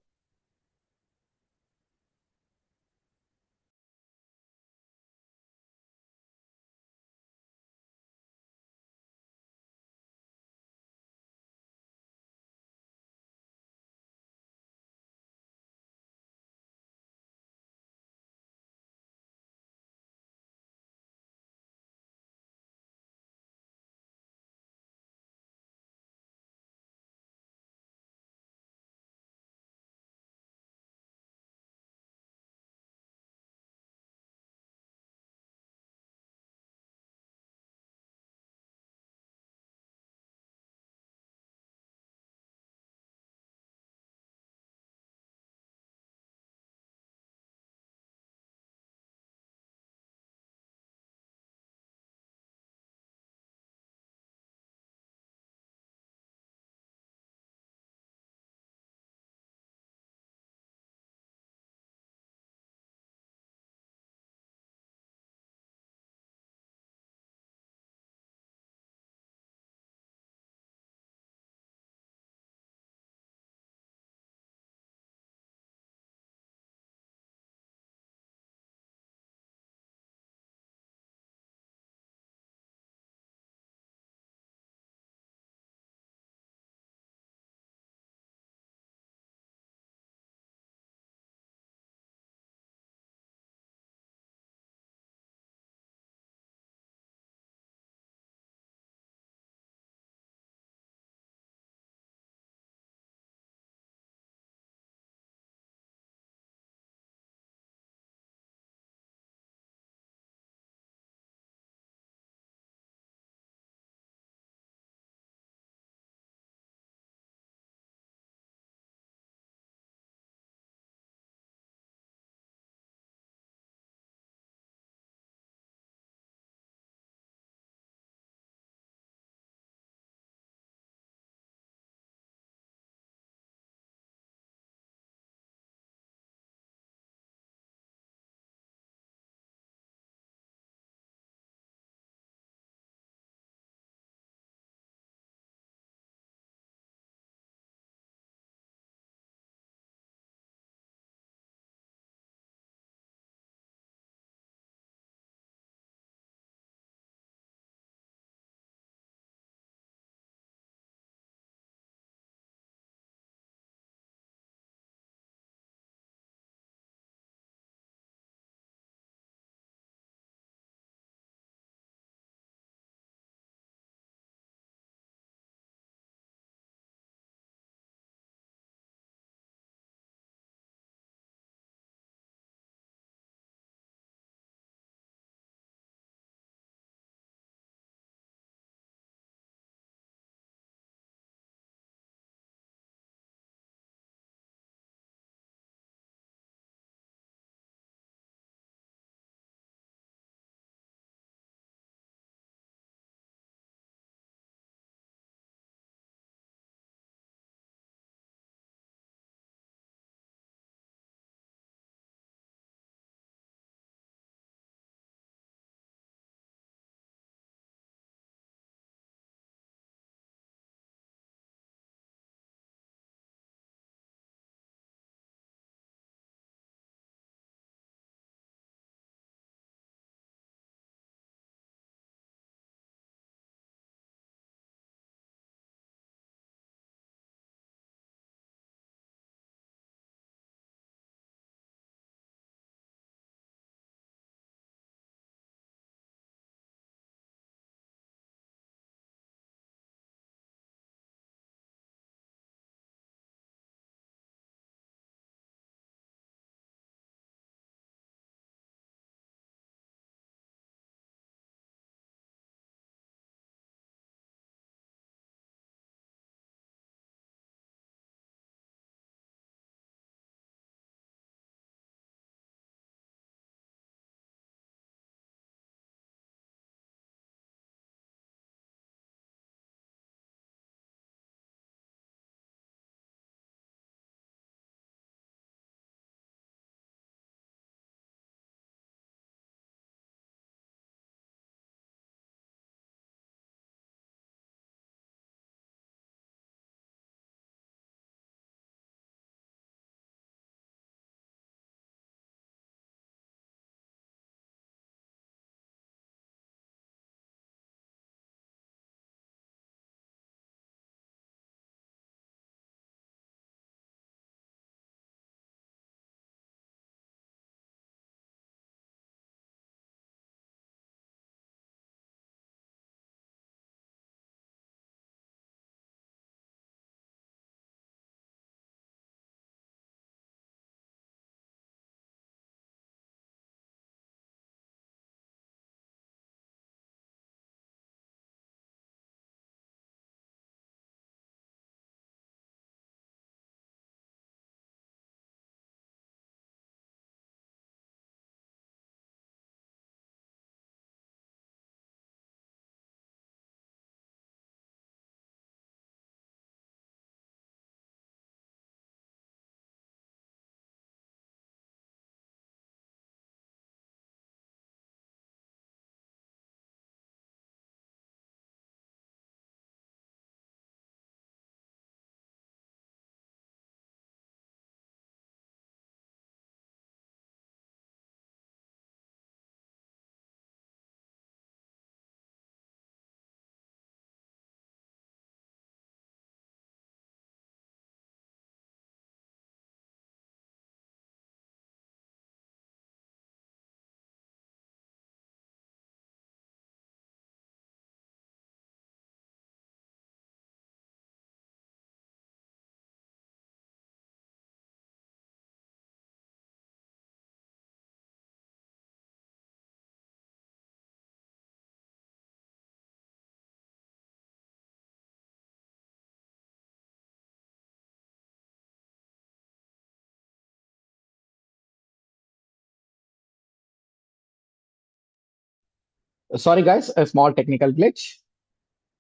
Speaker 1: Sorry, guys, a small technical glitch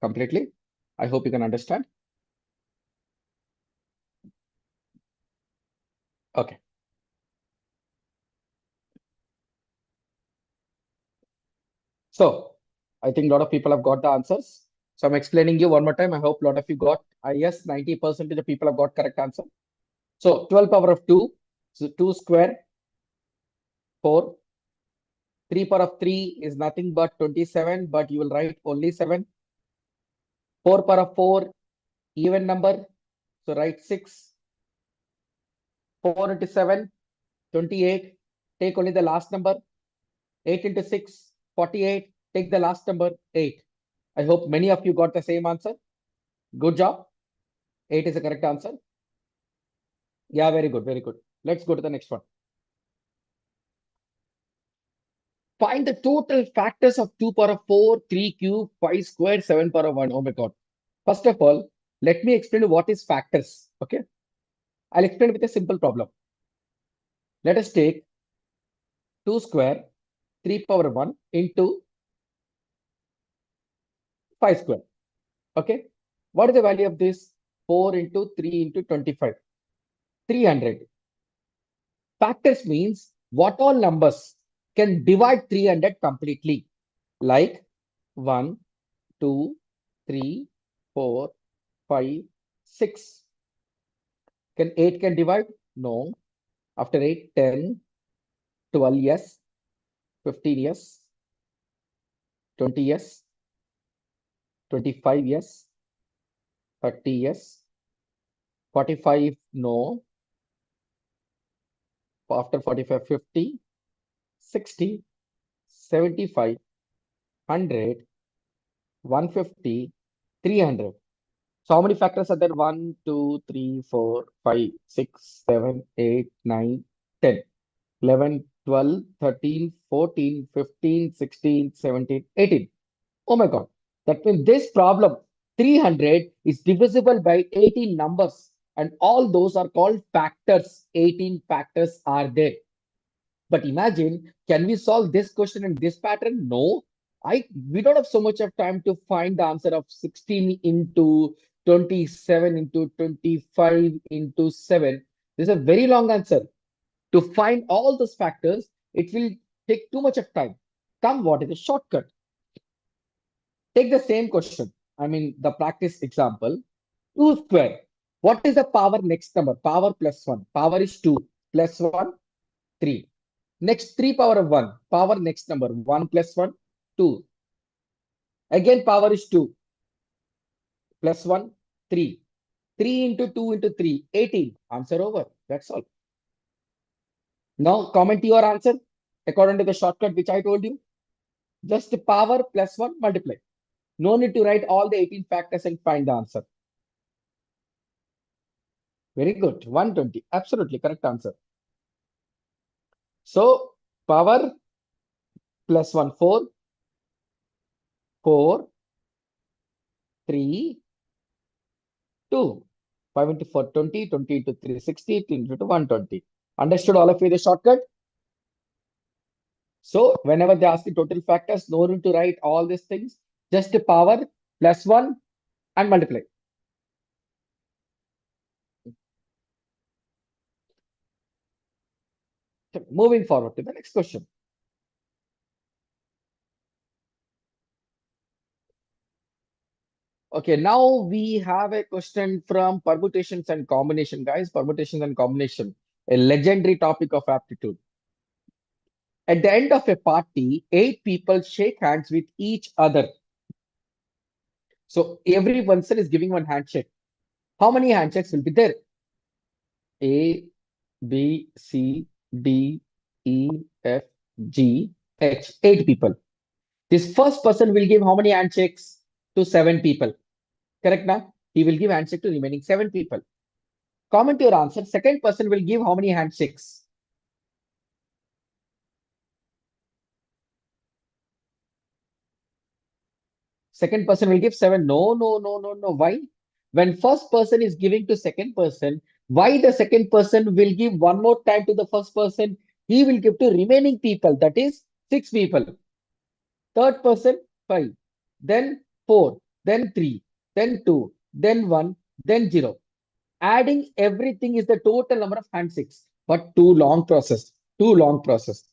Speaker 1: completely. I hope you can understand. Okay. So I think a lot of people have got the answers. So I'm explaining you one more time. I hope a lot of you got, yes, 90% of the people have got correct answer. So 12 power of 2, so 2 square, 4. 3 power of 3 is nothing but 27, but you will write only 7. 4 power of 4, even number, so write 6. 4 into 7, 28. Take only the last number. 8 into 6, 48. Take the last number, 8. I hope many of you got the same answer. Good job. 8 is the correct answer. Yeah, very good, very good. Let's go to the next one. Find the total factors of 2 power of 4, 3 cube, 5 squared, 7 power of 1. Oh my God. First of all, let me explain what is factors. Okay. I'll explain with a simple problem. Let us take 2 square, 3 power 1 into 5 square. Okay. What is the value of this? 4 into 3 into 25. 300. Factors means what all numbers can divide 300 completely. Like 1, 2, 3, 4, 5, 6. Can 8 can divide? No. After 8, 10, 12, yes. 15, yes. 20, yes. 25, yes. 30, yes. 45, no. After 45, 50, 60, 75, 100, 150, 300. So how many factors are there? 1, 2, 3, 4, 5, 6, 7, 8, 9, 10, 11, 12, 13, 14, 15, 16, 17, 18. Oh my God. That means this problem, 300 is divisible by 18 numbers. And all those are called factors. 18 factors are there. But imagine, can we solve this question in this pattern? No. We don't have so much of time to find the answer of 16 into 27 into 25 into 7. This is a very long answer. To find all those factors, it will take too much of time. Come, what is the shortcut? Take the same question. I mean, the practice example. 2 square. What is the power next number? Power plus 1. Power is 2. Plus 1, 3. Next 3 power of 1. Power next number. 1 plus 1, 2. Again, power is 2. Plus 1, 3. 3 into 2 into 3, 18. Answer over. That's all. Now, comment your answer according to the shortcut which I told you. Just power plus 1 multiply. No need to write all the 18 factors and find the answer. Very good. 120. Absolutely correct answer. So power plus 1, 4, 4, 3, 2. 5 into 4, 20, 20 into 3, 60, 20 into 120. Understood all of you the shortcut? So whenever they ask the total factors, no need to write all these things. Just power plus 1 and multiply. So moving forward to the next question. Okay, now we have a question from permutations and combination, guys. Permutations and combination, a legendary topic of aptitude. At the end of a party, 8 people shake hands with each other. So every person is giving one handshake. How many handshakes will be there? A, B, C, D, E, F, G, H. 8 people. This first person will give how many handshakes to 7 people? Correct now? He will give handshake to remaining 7 people. Comment your answer. Second person will give how many handshakes? Second person will give 7. No, no, no, no, no. Why? When first person is giving to second person, why the second person will give one more time to the first person? He will give to remaining people. That is 6 people. Third person, 5. Then 4. Then 3. Then 2. Then 1. Then 0. Adding everything is the total number of handshakes, but too long process. Too long process.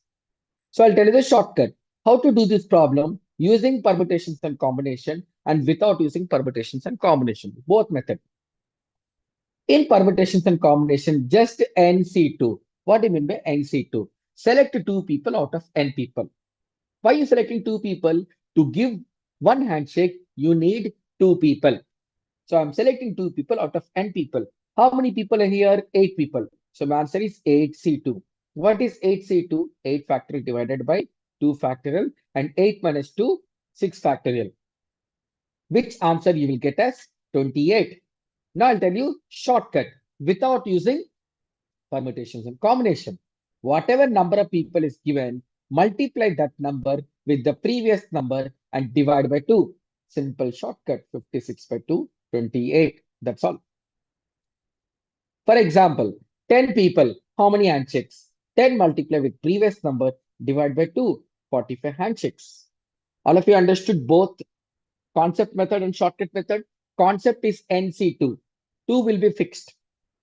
Speaker 1: So I'll tell you the shortcut. How to do this problem using permutations and combination and without using permutations and combination. Both methods. In permutations and combination, just NC2. What do you mean by NC2? Select two people out of n people. Why are you selecting two people? To give one handshake, you need two people. So I'm selecting two people out of n people. How many people are here? 8 people. So my answer is 8C2. What is 8C2? 8 factorial divided by 2 factorial and 8 minus 2, 6 factorial. Which answer you will get as 28. Now I'll tell you shortcut without using permutations and combination. Whatever number of people is given, multiply that number with the previous number and divide by 2. Simple shortcut, 56 by 2, 28. That's all. For example, 10 people, how many handshakes? 10 multiply with previous number, divide by 2, 45 handshakes. All of you understood both concept method and shortcut method? Concept is NC2. 2 will be fixed.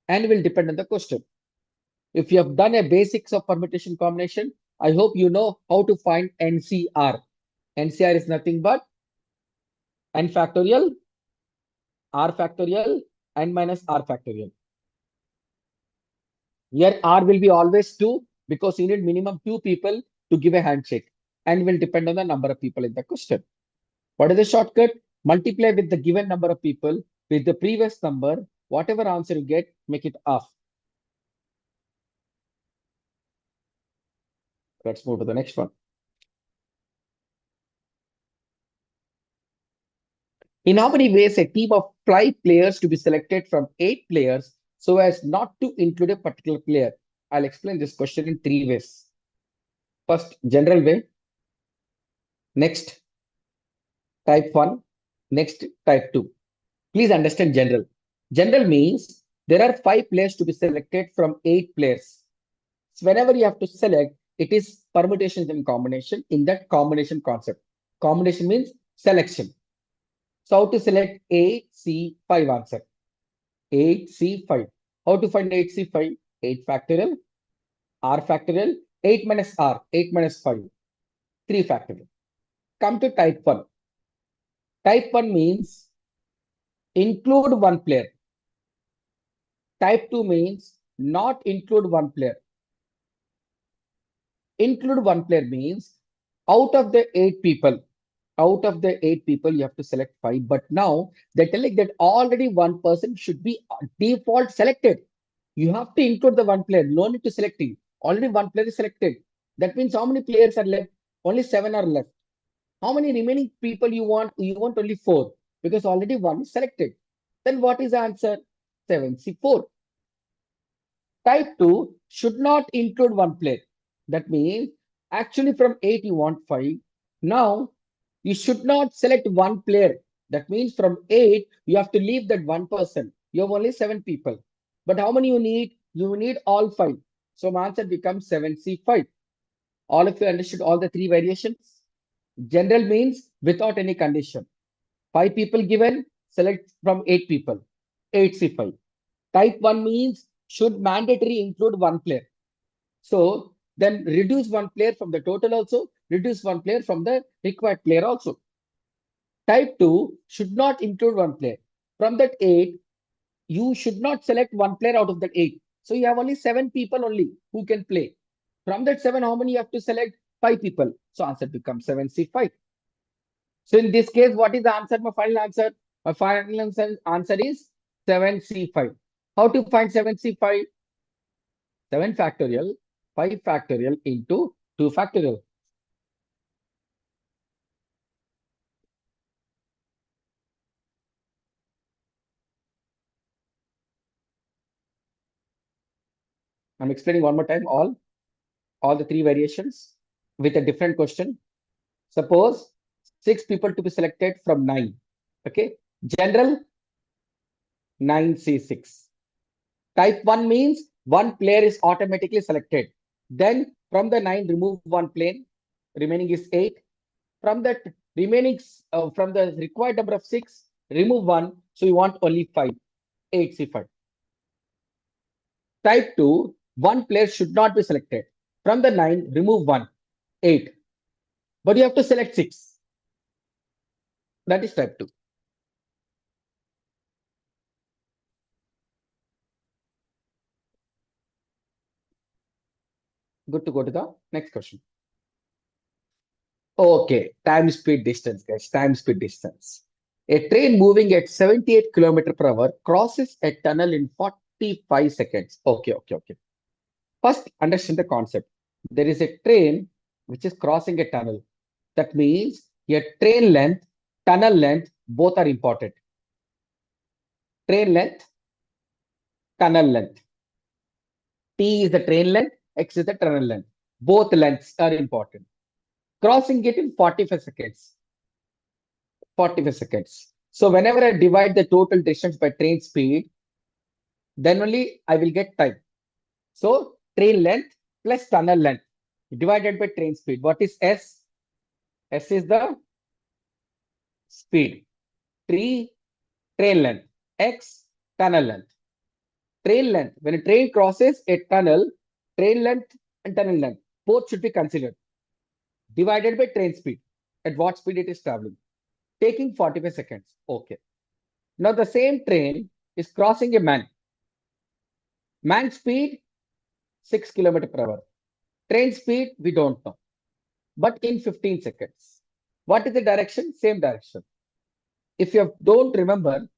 Speaker 1: N will depend on the question. If you have done a basics of permutation combination, I hope you know how to find NCR. NCR is nothing but N factorial, R factorial, N minus R factorial. Here R will be always 2 because you need minimum 2 people to give a handshake. N will depend on the number of people in the question. What is the shortcut? Multiply with the given number of people with the previous number. Whatever answer you get, make it off. Let's move to the next one. In how many ways a team of 5 players to be selected from 8 players so as not to include a particular player? I'll explain this question in 3 ways. First, general way. Next, type 1. Next, type 2. Please understand general. General means there are 5 players to be selected from 8 players. So whenever you have to select, it is permutations and combination in that combination concept. Combination means selection. So how to select AC5 answer? 8C5. How to find 8C5? 8 factorial, R factorial, 8 minus R, 8 minus 5, 3 factorial. Come to type 1. Type 1 means include one player. Type 2 means not include one player. Include one player means out of the 8 people, you have to select 5. But now they're telling that already one person should be default selected. You have to include the one player. No need to select it. Already one player is selected. That means how many players are left? Only 7 are left. How many remaining people you want? You want only 4 because already one is selected. Then what is the answer? 7C4. Type 2 should not include one player. That means actually from 8 you want 5. Now you should not select one player. That means from 8 you have to leave that one person. You have only 7 people. But how many you need? You need all 5. So my answer becomes 7C5. All of you understood all the 3 variations? General means without any condition. 5 people given, select from 8 people. 8C5. Type 1 means should mandatory include one player. So then reduce one player from the total also, reduce one player from the required player also. Type 2 should not include one player. From that 8, you should not select one player out of that 8. So you have only 7 people only who can play. From that 7, how many you have to select? 5 people. So answer becomes 7C5. So in this case, what is the answer? My final answer? My final answer is 7C5. How to find 7C5? 7 factorial, 5 factorial into 2 factorial. I'm explaining one more time all the 3 variations with a different question. Suppose 6 people to be selected from 9. Okay. General 9C6. Type 1 means one player is automatically selected. Then from the 9, remove one plane. Remaining is 8. From that from the required number of 6, remove 1. So you want only 5, 8 C5. Type 2, one player should not be selected. From the 9, remove 1, 8. But you have to select 6. That is type 2. Good to go to the next question. Okay, time, speed, distance, guys. Time, speed, distance. A train moving at 78 kilometers per hour crosses a tunnel in 45 seconds. Okay, okay, okay. First, understand the concept. There is a train which is crossing a tunnel. That means your train length, tunnel length, both are important. Train length, tunnel length. T is the train length, X is the tunnel length. Both lengths are important. Crossing it in 45 seconds. 45 seconds. So whenever I divide the total distance by train speed, then only I will get time. So train length plus tunnel length divided by train speed. What is S? S is the speed. 3 train length. X tunnel length. Train length. When a train crosses a tunnel, train length and tunnel length both should be considered. Divided by train speed. At what speed it is traveling. Taking 45 seconds. Okay. Now the same train is crossing a man. Man speed 6 kilometers per hour. Train speed we don't know. But in 15 seconds. What is the direction? Same direction. If you don't remember,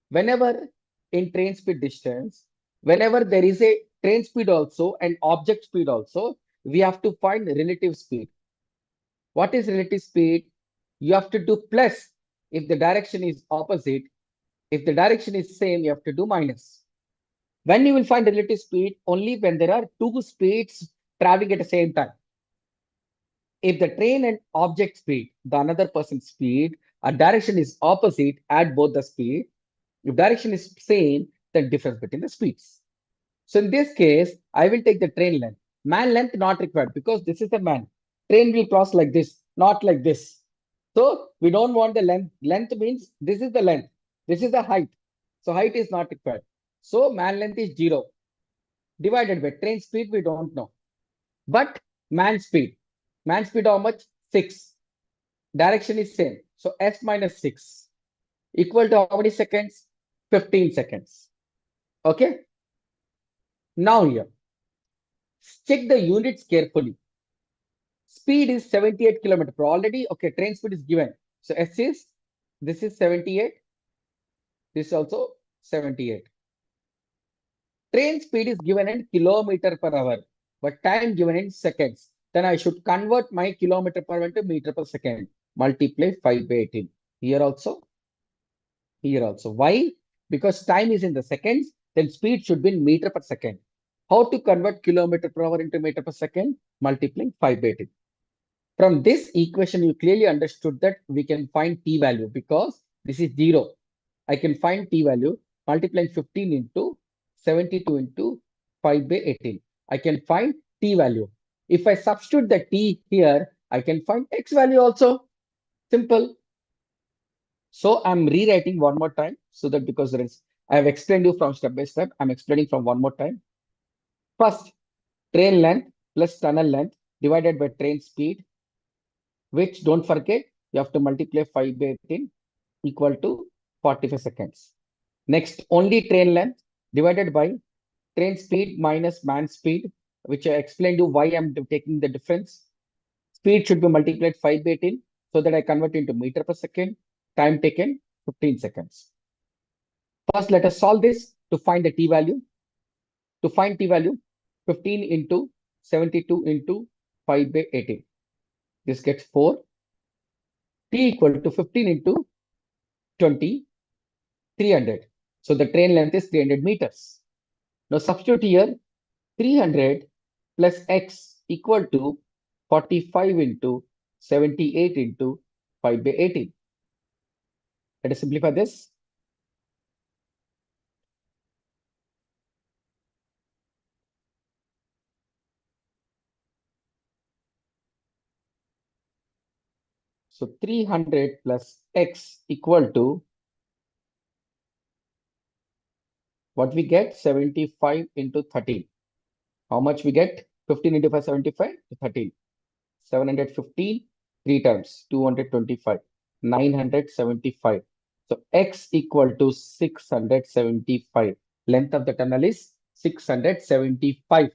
Speaker 1: whenever in train speed distance, whenever there is a train speed also and object speed also, we have to find relative speed. What is relative speed? You have to do plus if the direction is opposite. If the direction is same, you have to do minus. When you will find relative speed? Only when there are two speeds traveling at the same time. If the train and object speed, the another person's speed, a direction is opposite, add both the speed. If direction is same, then difference between the speeds. So in this case, I will take the train length. Man length not required because this is the man. Train will cross like this, not like this. So we don't want the length. Length means this is the length. This is the height. So height is not required. So man length is 0. Divided by train speed, we don't know. But man speed. Man speed how much? 6. Direction is same. So S minus 6 equal to how many seconds? 15 seconds. Okay. Now here, check the units carefully. Speed is 78 kilometers per already. Okay, train speed is given. So S is, this is 78. This is also 78. Train speed is given in kilometer per hour, but time given in seconds. Then I should convert my kilometer per hour into meter per second. Multiply 5 by 18. Here also, here also. Why? Because time is in the seconds, then speed should be in meter per second. How to convert kilometer per hour into meter per second? Multiplying 5 by 18. From this equation, you clearly understood that we can find t value because this is 0. I can find t value multiplying 15 into 72 into 5 by 18. I can find t value. If I substitute the t here, I can find x value also. Simple. So I'm rewriting one more time so that because I have explained you from step by step, I'm explaining from one more time. First, train length plus tunnel length divided by train speed, which don't forget, you have to multiply 5 by 18 equal to 45 seconds. Next, only train length divided by train speed minus man speed, which I explained you why I'm taking the difference. Speed should be multiplied 5 by 18 so that I convert into meter per second. Time taken 15 seconds. First, let us solve this to find the t value. To find t value, 15 into 72 into 5 by 18. This gets 4. T equal to 15 into 20, 300. So the train length is 300 meters. Now substitute here 300 plus x equal to 45 into 78 into 5 by 18. Let us simplify this. So 300 plus x equal to what we get? 75 into 13. How much we get? 15 into 5, 75 to 13. 715, 3 times, 225, 975. So x equal to 675. Length of the tunnel is 675.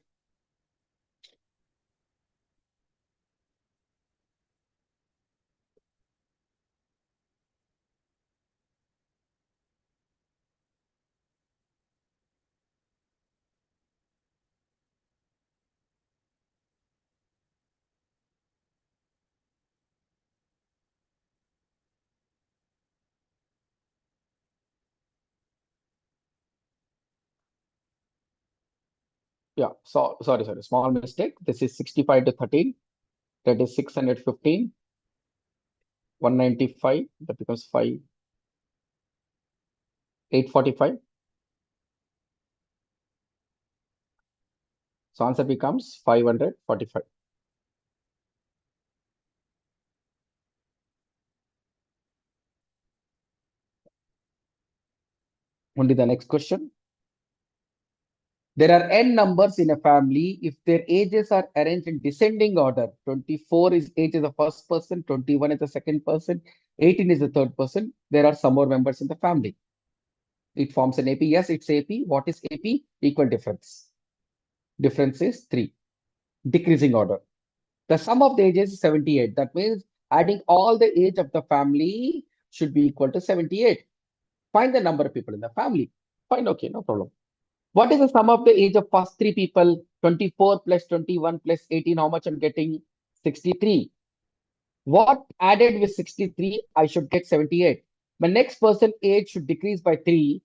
Speaker 1: Yeah, so sorry, small mistake. This is 65 to 13. That is 615, 195. That becomes 5, 845. So answer becomes 545. Only the next question. There are n numbers in a family if their ages are arranged in descending order. 24 is age is the first person, 21 is the second person, 18 is the third person. There are some more members in the family. It forms an AP. Yes, it's AP. What is AP? Equal difference. Difference is 3. Decreasing order. The sum of the ages is 78. That means adding all the age of the family should be equal to 78. Find the number of people in the family. Fine, okay, no problem. What is the sum of the age of first 3 people? 24 plus 21 plus 18. How much I'm getting? 63. What added with 63? I should get 78. My next person age should decrease by 3.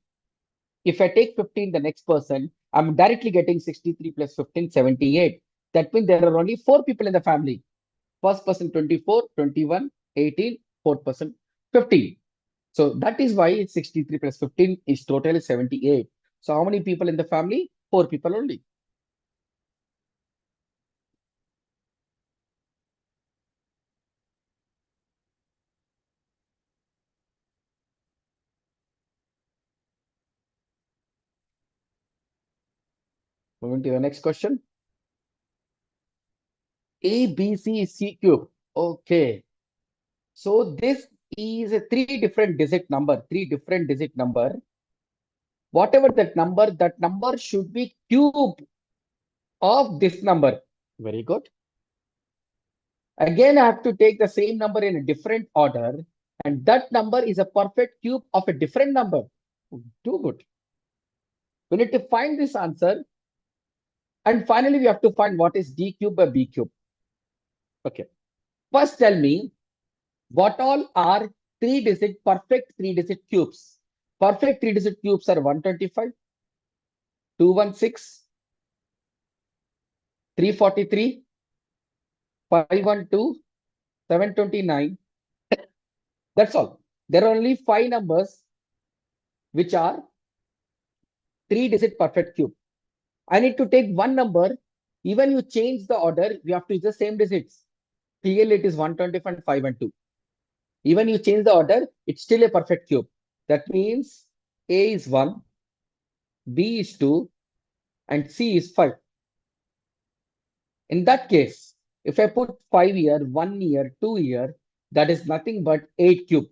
Speaker 1: If I take 15, the next person, I'm directly getting 63 plus 15, 78. That means there are only 4 people in the family. First person 24, 21, 18, fourth person 15. So that is why 63 plus 15 is total 78. So how many people in the family? 4 people only. Moving to the next question. A, B, C is C cube. Okay. So this is a 3 different digit number. 3 different digit number. Whatever that number should be cube of this number. Very good. Again, I have to take the same number in a different order. And that number is a perfect cube of a different number. Too good. We need to find this answer. And finally, we have to find what is D cube by B cube. Okay. First, tell me what all are 3-digit perfect 3-digit cubes. Perfect 3-digit cubes are 125, 216, 343, 512, 729. That's all. There are only 5 numbers which are 3-digit perfect cube. I need to take one number. Even you change the order, we have to use the same digits. Clearly, it is 125, 5 and 2. Even you change the order, it's still a perfect cube. That means A is 1, B is 2, and C is 5. In that case, if I put 5 here, 1 here, 2 here, that is nothing but 8 cube.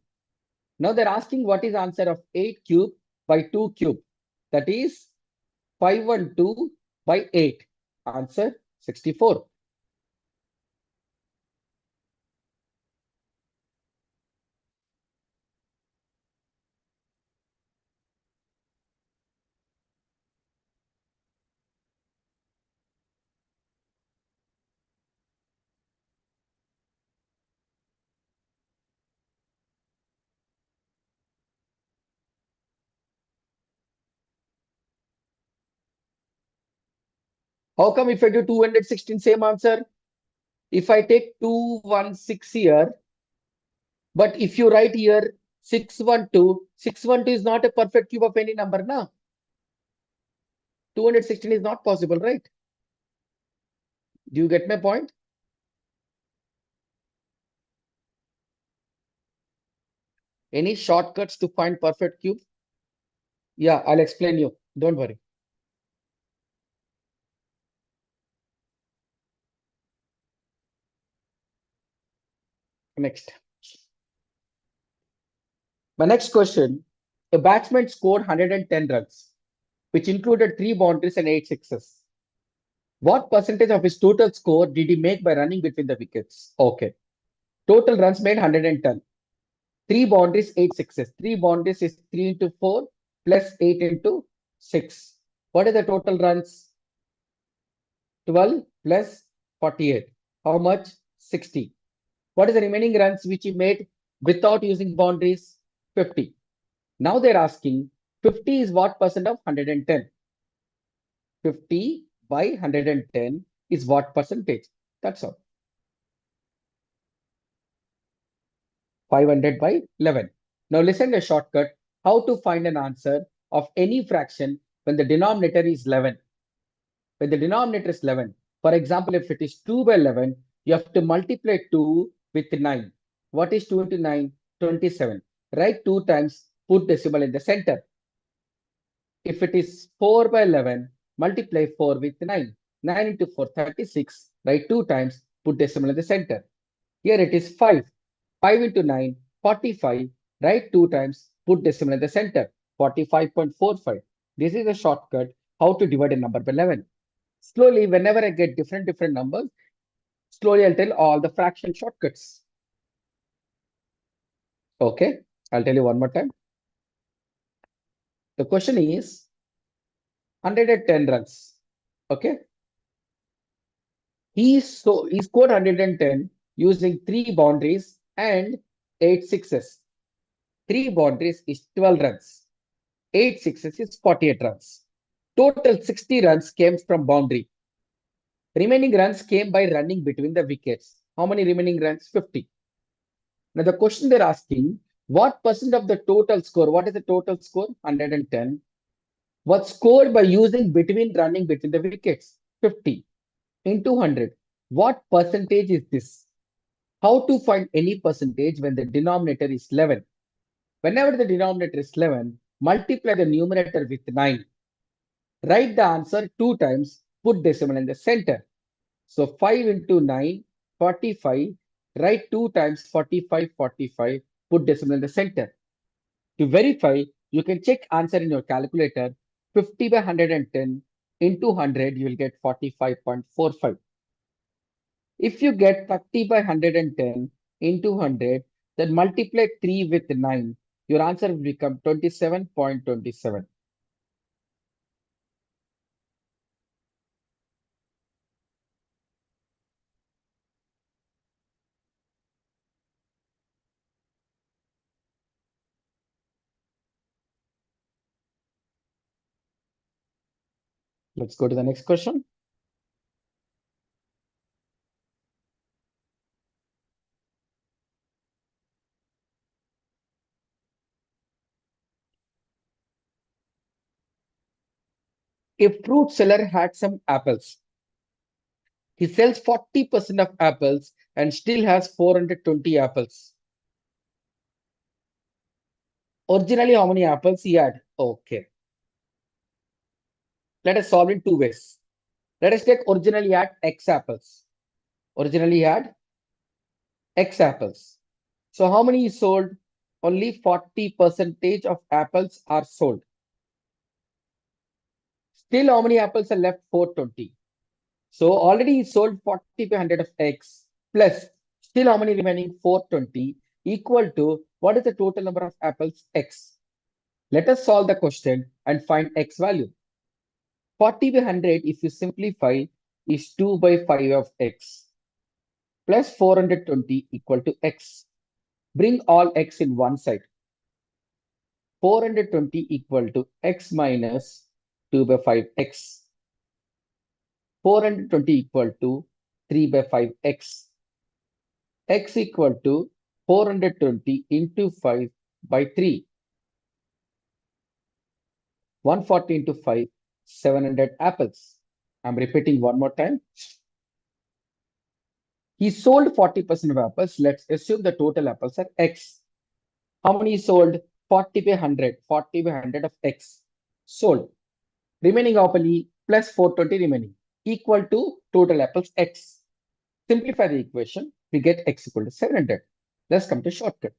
Speaker 1: Now they're asking what is answer of 8 cube by 2 cube. That is 512 by 8. Answer 64. How come if I do 216, same answer? If I take 216 here, but if you write here 612, 612 is not a perfect cube of any number, now 216 is not possible, right? Do you get my point? Any shortcuts to find perfect cube? Yeah, I'll explain you. Don't worry. Next. My next question. A batsman scored 110 runs, which included 3 boundaries and 8 sixes. What percentage of his total score did he make by running between the wickets? Okay. Total runs made 110. 3 boundaries, 8 sixes. 3 boundaries is 3 into 4 plus 8 into 6. What is the total runs? 12 plus 48. How much? 60. What is the remaining runs which he made without using boundaries? 50. Now they're asking 50 is what percent of 110? 50 by 110 is what percentage? That's all. 500 by 11. Now listen to a shortcut. How to find an answer of any fraction when the denominator is 11. When the denominator is 11, for example, if it is 2 by 11, you have to multiply 2 with 9. What is 2 into 9? 27. Write 2 times, put decimal in the center. If it is 4 by 11, multiply 4 with 9. 9 into 4, 36. Write 2 times, put decimal in the center. Here it is 5. 5 into 9, 45. Write 2 times, put decimal in the center. 45.45. This is a shortcut how to divide a number by 11. Slowly, whenever I get different numbers, slowly I'll tell all the fraction shortcuts. Okay, I'll tell you one more time. The question is 110 runs. Okay, he scored 110 using 3 boundaries and 8 sixes. 3 boundaries is 12 runs. 8 sixes is 48 runs. Total 60 runs came from boundary. Remaining runs came by running between the wickets. How many remaining runs? 50. Now the question they're asking, what percent of the total score, what is the total score? 110. Was scored by using between running between the wickets? 50 into 100. What percentage is this? How to find any percentage when the denominator is 11? Whenever the denominator is 11, multiply the numerator with 9. Write the answer 2 times, put decimal in the center. So 5 into 9, 45. Write 2 times 45, 45. Put decimal in the center. To verify, you can check answer in your calculator. 50 by 110 into 100, you will get 45.45. If you get 30 by 110 into 100, then multiply 3 with 9. Your answer will become 27.27. Let's go to the next question. A fruit seller had some apples. He sells 40% of apples and still has 420 apples. Originally, how many apples he had? Okay. Let us solve in 2 ways. Let us take originally he had X apples. Originally he had X apples. So how many he sold? Only 40% of apples are sold. Still, how many apples are left? 420. So already he sold 40 by 100 of X plus still how many remaining? 420 equal to what is the total number of apples? X. Let us solve the question and find X value. 40 by 100, if you simplify, is 2 by 5 of X plus 420 equal to X. Bring all X in one side. 420 equal to X minus 2 by 5X. 420 equal to 3 by 5X. X equal to 420 into 5 by 3. 140 into 5, 700 apples. I'm repeating one more time. He sold 40% of apples. Let's assume the total apples are X. How many is sold? 40 by 100. 40 by 100 of X. Sold. Remaining hourly plus 420 remaining equal to total apples X. Simplify the equation. We get X equal to 700. Let's come to shortcut.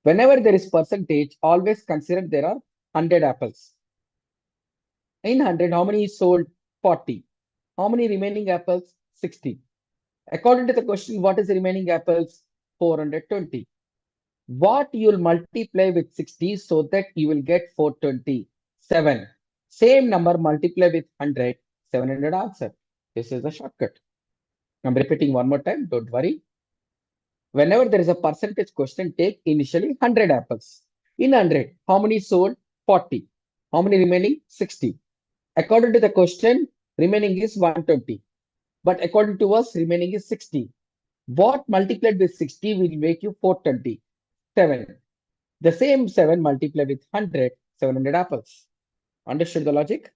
Speaker 1: Whenever there is percentage, always consider there are 100 apples. In 100, how many is sold? 40. How many remaining apples? 60. According to the question, what is the remaining apples? 420. What you will multiply with 60 so that you will get 427. Same number multiply with 100, 700 answer. This is the shortcut. I'm repeating one more time. Don't worry. Whenever there is a percentage question, take initially 100 apples. In 100, how many sold? 40. How many remaining? 60. According to the question, remaining is 120. But according to us, remaining is 60. What multiplied with 60 will make you 420? 7. The same 7 multiplied with 100, 700 apples. Understood the logic?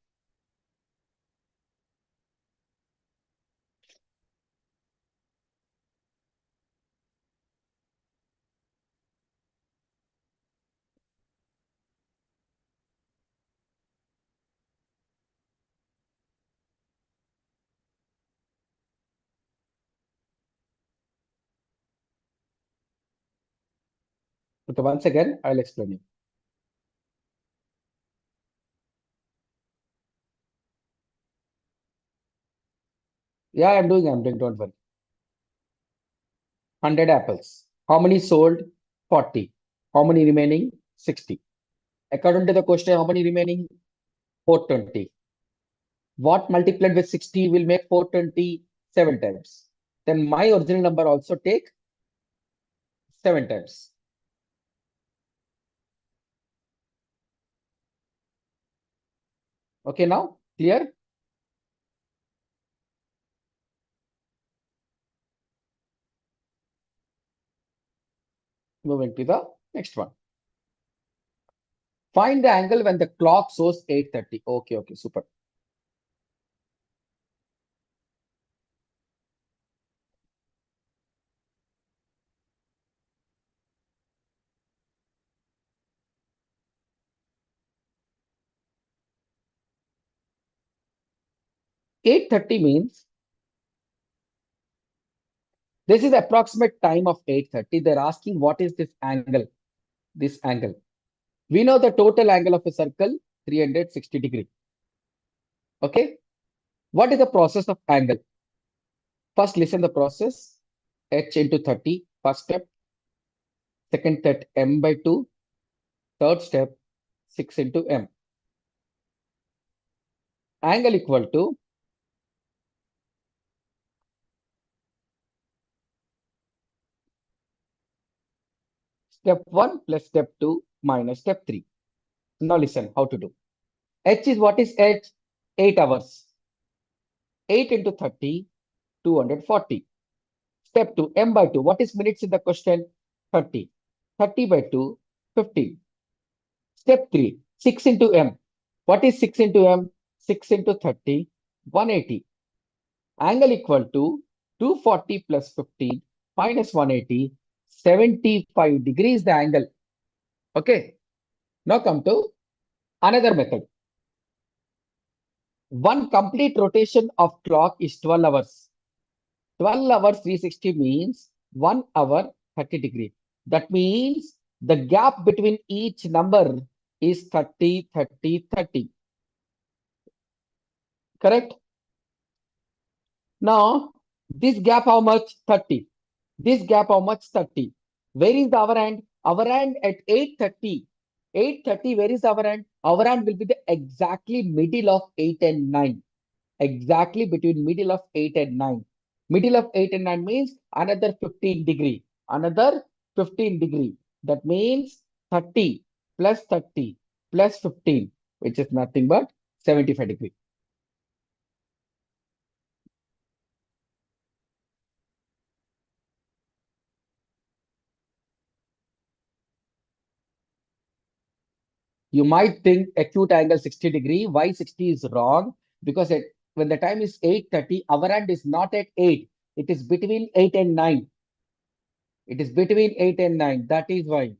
Speaker 1: Okay, once again, I'll explain you. Yeah, I'm doing, don't worry. 100 apples. How many sold? 40. How many remaining? 60. According to the question, how many remaining? 420. What multiplied with 60 will make 420? 7 times. Then my original number also take 7 times. Okay, now clear? Moving to the next one. Find the angle when the clock shows 8:30. Okay, super. Eight 30 means this is the approximate time of 8:30. They're asking what is this angle? This angle. We know the total angle of a circle, 360 degree. Okay. What is the process of angle? First, listen the process. H into 30, first step. Second step, M by 2. Third step, 6 into M. Angle equal to step 1 plus step 2 minus step 3. Now listen how to do. H is what is H? 8 hours. 8 into 30, 240. Step 2, M by 2. What is minutes in the question? 30. 30 by 2, 15. Step 3, 6 into M. What is 6 into M? 6 into 30, 180. Angle equal to 240 plus 15 minus 180, 75 degrees the angle. Okay. Now come to another method. One complete rotation of clock is 12 hours. 12 hours 360 means 1 hour 30 degree. That means the gap between each number is 30, 30, 30. Correct? Now, this gap how much? 30. This gap how much? 30. Where is the our end? Our end at 8:30. 8:30, where is our end? Our end will be the exactly middle of 8 and 9. Exactly between middle of 8 and 9. Middle of 8 and 9 means another 15 degree. Another 15 degree. That means 30 plus 30 plus 15, which is nothing but 75 degree. You might think acute angle 60 degree. Why 60 is wrong? Because when the time is 8:30, our end is not at 8. It is between 8 and 9. It is between 8 and 9. That is why.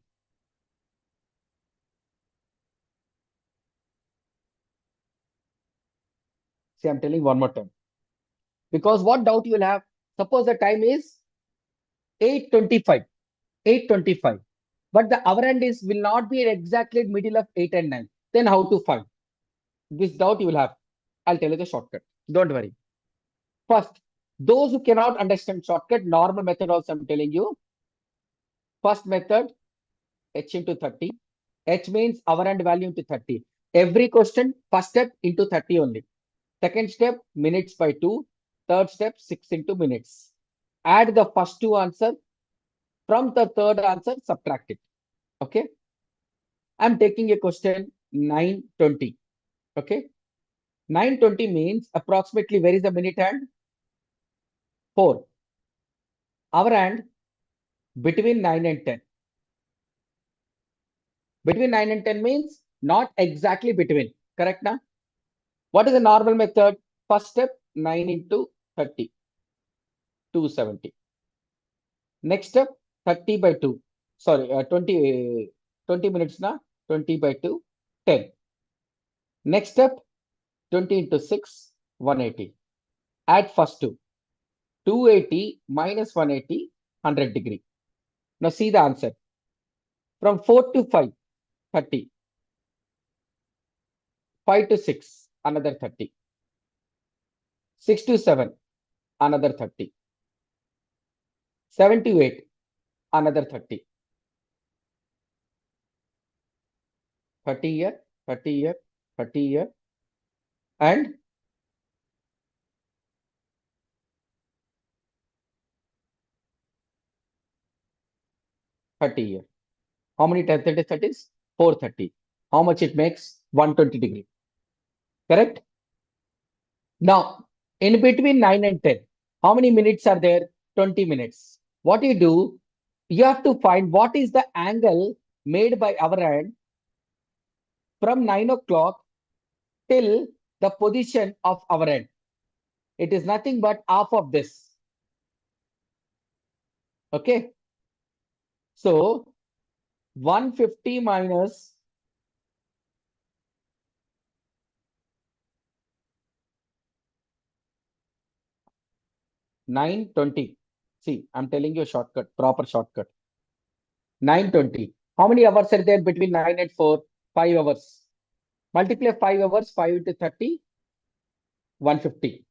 Speaker 1: See, I'm telling one more time. Because what doubt you will have? Suppose the time is 8:25. 8:25. But the hour end is will not be exactly middle of 8 and 9. Then how to find? This doubt you will have. I'll tell you the shortcut. Don't worry. First, those who cannot understand shortcut, normal method also I'm telling you. First method, H into 30. H means hour and value into 30. Every question, first step into 30 only. Second step, minutes by 2. Third step, 6 into minutes. Add the first two answer. From the third answer, subtract it. Okay. I'm taking a question 9:20. Okay. 9:20 means approximately where is the minute hand? 4. Hour hand between 9 and 10. Between 9 and 10 means not exactly between. Correct now? What is the normal method? First step, 9 into 30. 270. Next step, 30 by 2. Sorry, 20 minutes now. 20 by 2, 10. Next step, 20 into 6, 180. Add first two. 280 minus 180, 100 degree. Now see the answer. From 4 to 5, 30. 5 to 6, another 30. 6 to 7, another 30. 7 to 8, another 30. 30 here, 30 here, 30 here, and 30 here. How many times 30 that is? 430. How much it makes? 120 degree. Correct? Now, in between 9 and 10, how many minutes are there? 20 minutes. What you do, you have to find what is the angle made by our end from 9 o'clock till the position of our end. It is nothing but half of this. Okay. So 150 minus 920. See, I'm telling you a shortcut, proper shortcut. 920. How many hours are there between 9 and 4? 5 hours. Multiply 5 hours, 5 into 30, 150.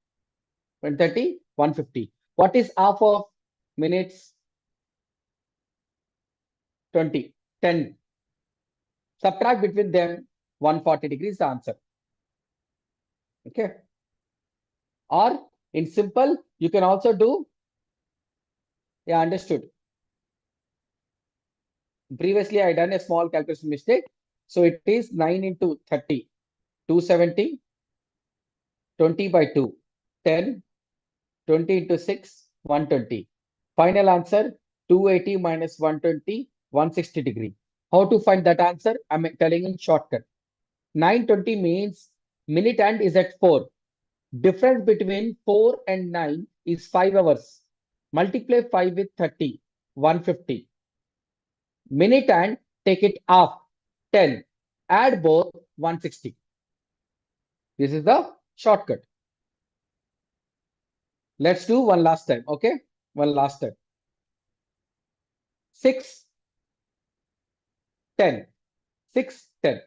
Speaker 1: 130, 150. What is half of minutes? 20, 10. Subtract between them, 140 degrees the answer. Okay. Or in simple, you can also do, yeah, understood. Previously, I done a small calculation mistake. So it is 9 into 30, 270, 20 by 2, 10, 20 into 6, 120. Final answer, 280 minus 120, 160 degree. How to find that answer? I'm telling in shortcut. 920 means minute hand is at 4. Difference between 4 and 9 is 5 hours. Multiply 5 with 30, 150. Minute hand, take it half, 10. Add both, 160. This is the shortcut. Let's do one last time. Okay. One last time. 6, 10. 6, 10.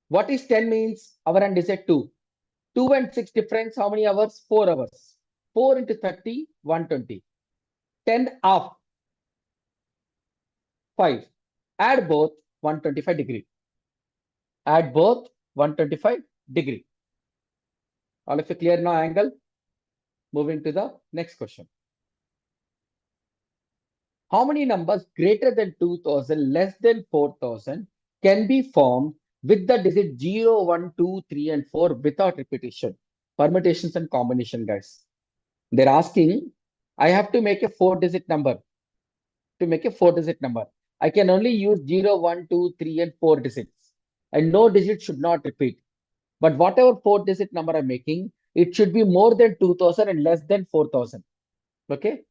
Speaker 1: What is 10 means? Our hand is at 2. 2 and 6 difference. How many hours? 4 hours. 4 into 30, 120. 10 half, 5. Add both, 125 degree. Add both, 125 degree. All of you clear now angle? Moving to the next question. How many numbers greater than 2000, less than 4000 can be formed with the digit 0, 1, 2, 3, and 4 without repetition? Permutations and combination, guys. They're asking, I have to make a 4-digit number. To make a 4-digit number, I can only use 0, 1, 2, 3, and 4 digits. And no digit should not repeat. But whatever 4-digit number I'm making, it should be more than 2000 and less than 4000. Okay.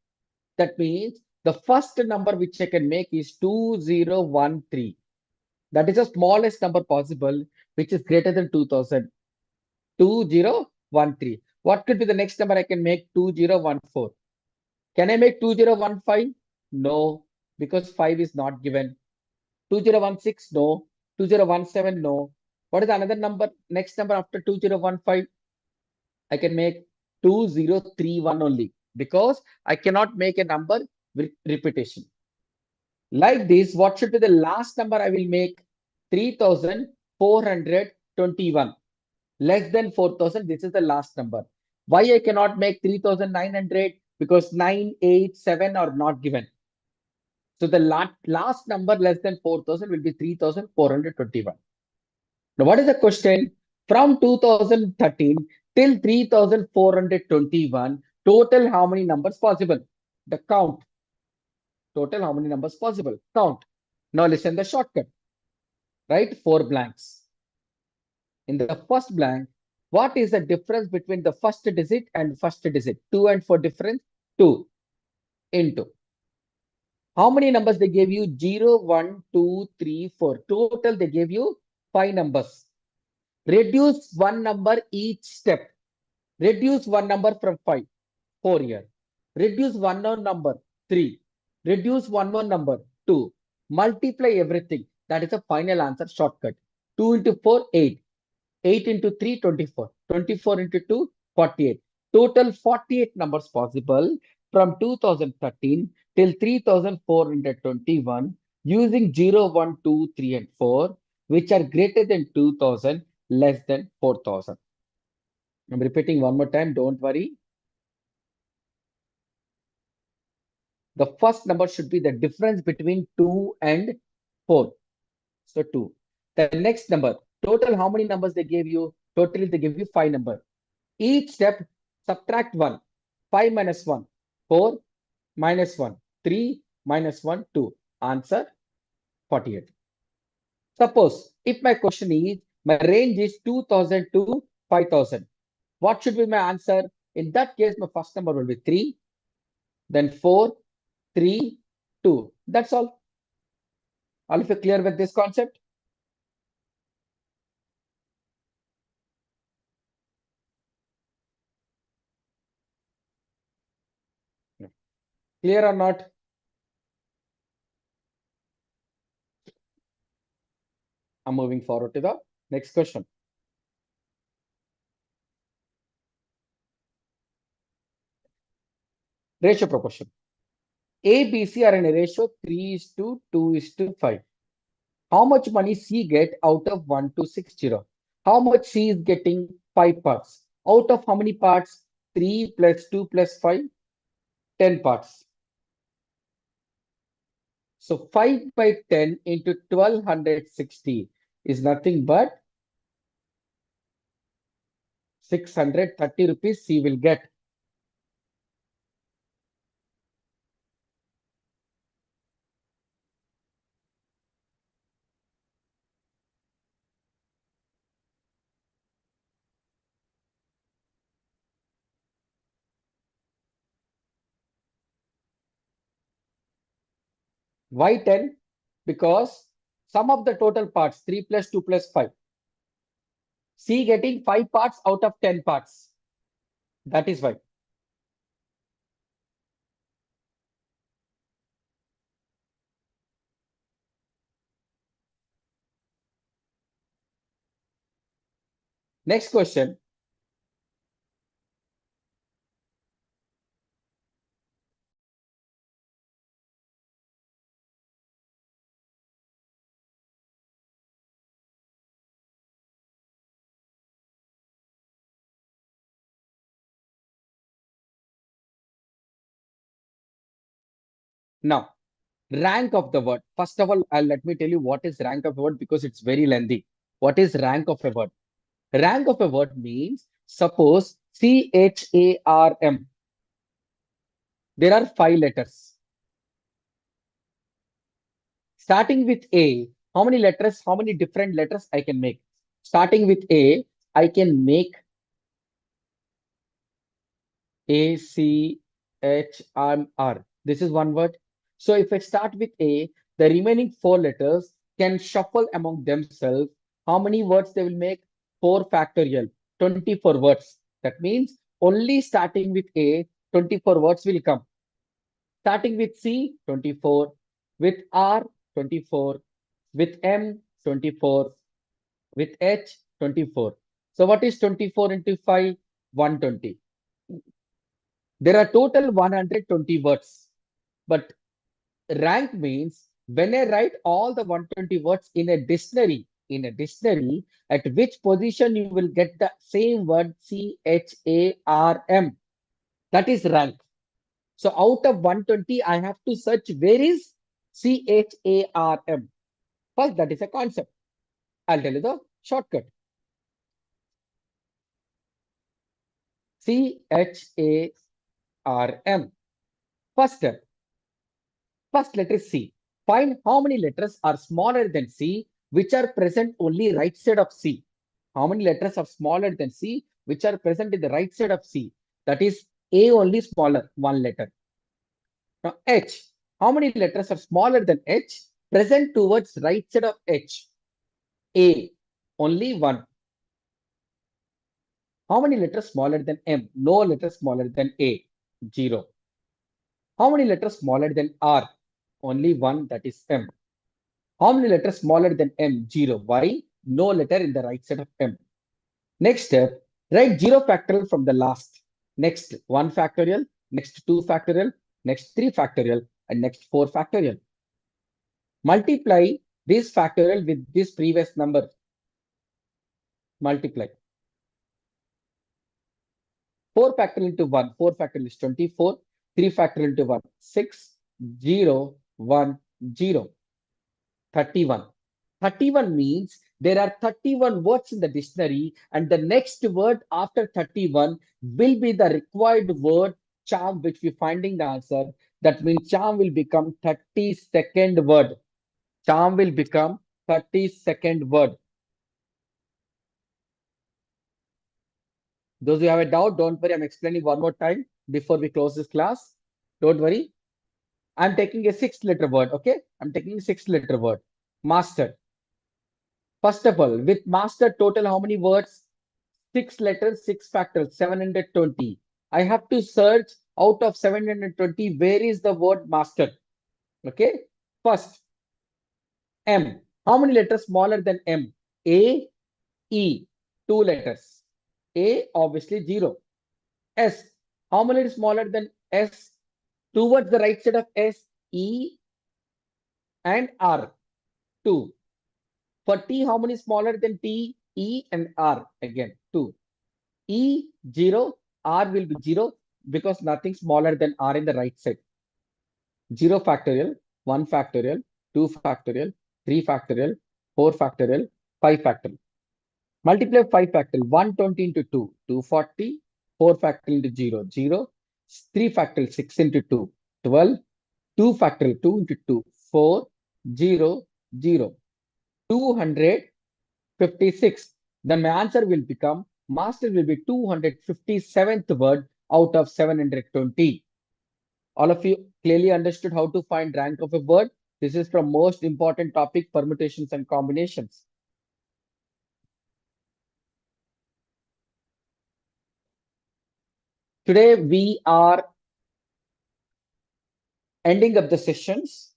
Speaker 1: That means The first number which I can make is 2013. That is the smallest number possible, which is greater than 2000. 2013. What could be the next number I can make? 2014. Can I make 2015? No, because 5 is not given. 2016? No. 2017? No. What is another number? Next number after 2015? I can make 2031 only because I cannot make a number with repetition. Like this, what should be the last number I will make? 3421. Less than 4000. This is the last number. Why I cannot make 3900? Because 9, 8, 7 are not given. So the last number less than 4000 will be 3421. Now, what is the question? From 2013 till 3421, total how many numbers possible? The count. Total how many numbers possible? Count. Now listen the shortcut. Write 4 blanks. In the first blank, what is the difference between the first digit and first digit? 2 and 4 difference? 2 into. How many numbers they gave you? 0, 1, 2, 3, 4. Total they gave you 5 numbers. Reduce one number each step. Reduce one number from 5, 4 here. Reduce one more number, 3. Reduce one more number, 2. Multiply everything. That is the final answer shortcut. 2 into 4, 8. 8 into 3, 24. 24 into 2, 48. Total 48 numbers possible from 2013 till 3421 using 0, 1, 2, 3, and 4, which are greater than 2000, less than 4000. I'm repeating one more time. Don't worry. The first number should be the difference between 2 and 4. So 2. The next number, total how many numbers they gave you? Totally they give you 5 numbers. Each step, subtract 1. 5 minus 1, 4 minus 1, 3 minus 1, 2. Answer 48. Suppose if my question is, my range is 2000 to 5000. What should be my answer? In that case, my first number will be 3, then 4, 3, 2. That's all. All of you clear with this concept? Clear or not? I'm moving forward to the next question. Ratio proportion. A, B, C are in a ratio 3 is to 2 is to 5. How much money C get out of 1 to 60? How much C is getting? 5 parts. Out of how many parts? 3 plus 2 plus 5? 10 parts. So 5 by 10 into 1260 is nothing but 630 rupees C will get. Why 10? Because sum of the total parts, 3 plus 2 plus 5. C getting 5 parts out of 10 parts. That is why. Next question. Now, rank of the word. First of all, let me tell you what is rank of a word because it's very lengthy. What is rank of a word? Rank of a word means, suppose CHARM. There are 5 letters. Starting with A, how many letters, how many different letters I can make? Starting with A, I can make ACHMR. This is one word. So if I start with A, the remaining four letters can shuffle among themselves. How many words they will make? 4 factorial, 24 words. That means only starting with A, 24 words will come. Starting with C, 24, with R, 24, with M, 24, with H, 24. So what is 24 into 5? 120. There are total 120 words. But rank means when I write all the 120 words in a dictionary, at which position you will get the same word CHARM. That is rank. So out of 120, I have to search where is CHARM. First, that is a concept. I'll tell you the shortcut. CHARM. First step. First letter is C. Find how many letters are smaller than C, which are present only right side of C. How many letters are smaller than C, which are present in the right side of C? That is A only smaller, one letter. Now H. How many letters are smaller than H, present towards right side of H? A. Only one. How many letters smaller than M? No letter smaller than A. 0. How many letters smaller than R? Only one, that is M. How many letters smaller than M? 0. Why? No letter in the right side of M. Next step, write 0 factorial from the last. Next 1 factorial, next 2 factorial, next 3 factorial, and next 4 factorial. Multiply this factorial with this previous number. Multiply. 4 factorial into 1. 4 factorial is 24. 3 factorial into 1. 6, 0, 1, 0. 31. 31 means there are 31 words in the dictionary, and the next word after 31 will be the required word charm, which we finding the answer. That means charm will become 32nd word. Charm will become 32nd word. Those who have a doubt, don't worry. I'm explaining one more time before we close this class. Don't worry. I'm taking a 6-letter word. Okay. I'm taking a 6-letter word. Master. First of all, with master total, how many words? 6 letters, 6 factors, 720. I have to search out of 720, where is the word master? Okay. First, M. How many letters smaller than M? A, E. 2 letters. A, obviously 0. S. How many is smaller than S? Towards the right side of S, E and R. 2. For T, how many smaller than T? E and R. Again, 2. E 0, R will be 0 because nothing smaller than R in the right side. 0 factorial, 1 factorial, 2 factorial, 3 factorial, 4 factorial, 5 factorial. Multiply 5 factorial, 120 into 2, 240, 4 factorial into 0, 0, 3 factorial, 6 into 2, 12, 2 factorial, 2 into 2, 4, 0, 0, 256. Then my answer will become master will be 257th word out of 720. All of you clearly understood how to find rank of a word. This is from most important topic, permutations and combinations. Today we are ending up the sessions.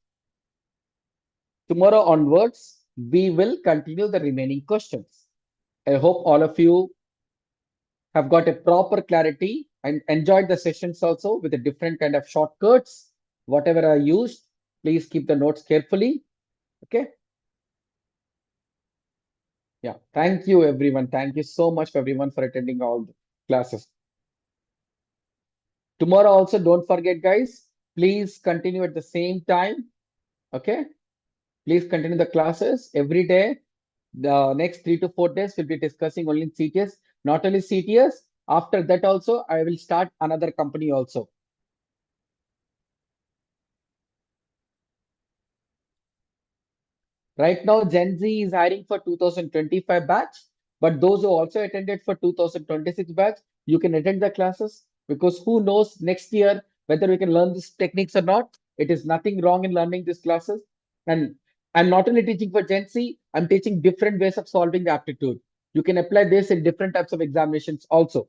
Speaker 1: Tomorrow onwards, we will continue the remaining questions. I hope all of you have got a proper clarity and enjoyed the sessions also with a different kind of shortcuts. Whatever I used, please keep the notes carefully. Okay. Yeah. Thank you, everyone. Thank you so much for everyone for attending all the classes. Tomorrow also, don't forget, guys, please continue at the same time. Okay. Please continue the classes every day. The next 3 to 4 days, we'll be discussing only CTS, not only CTS. After that also, I will start another company also. Right now, Gen Z is hiring for 2025 batch, but those who also attended for 2026 batch, you can attend the classes because who knows next year whether we can learn these techniques or not. It is nothing wrong in learning these classes. And I'm not only teaching for Gen Z, I'm teaching different ways of solving the aptitude. You can apply this in different types of examinations also.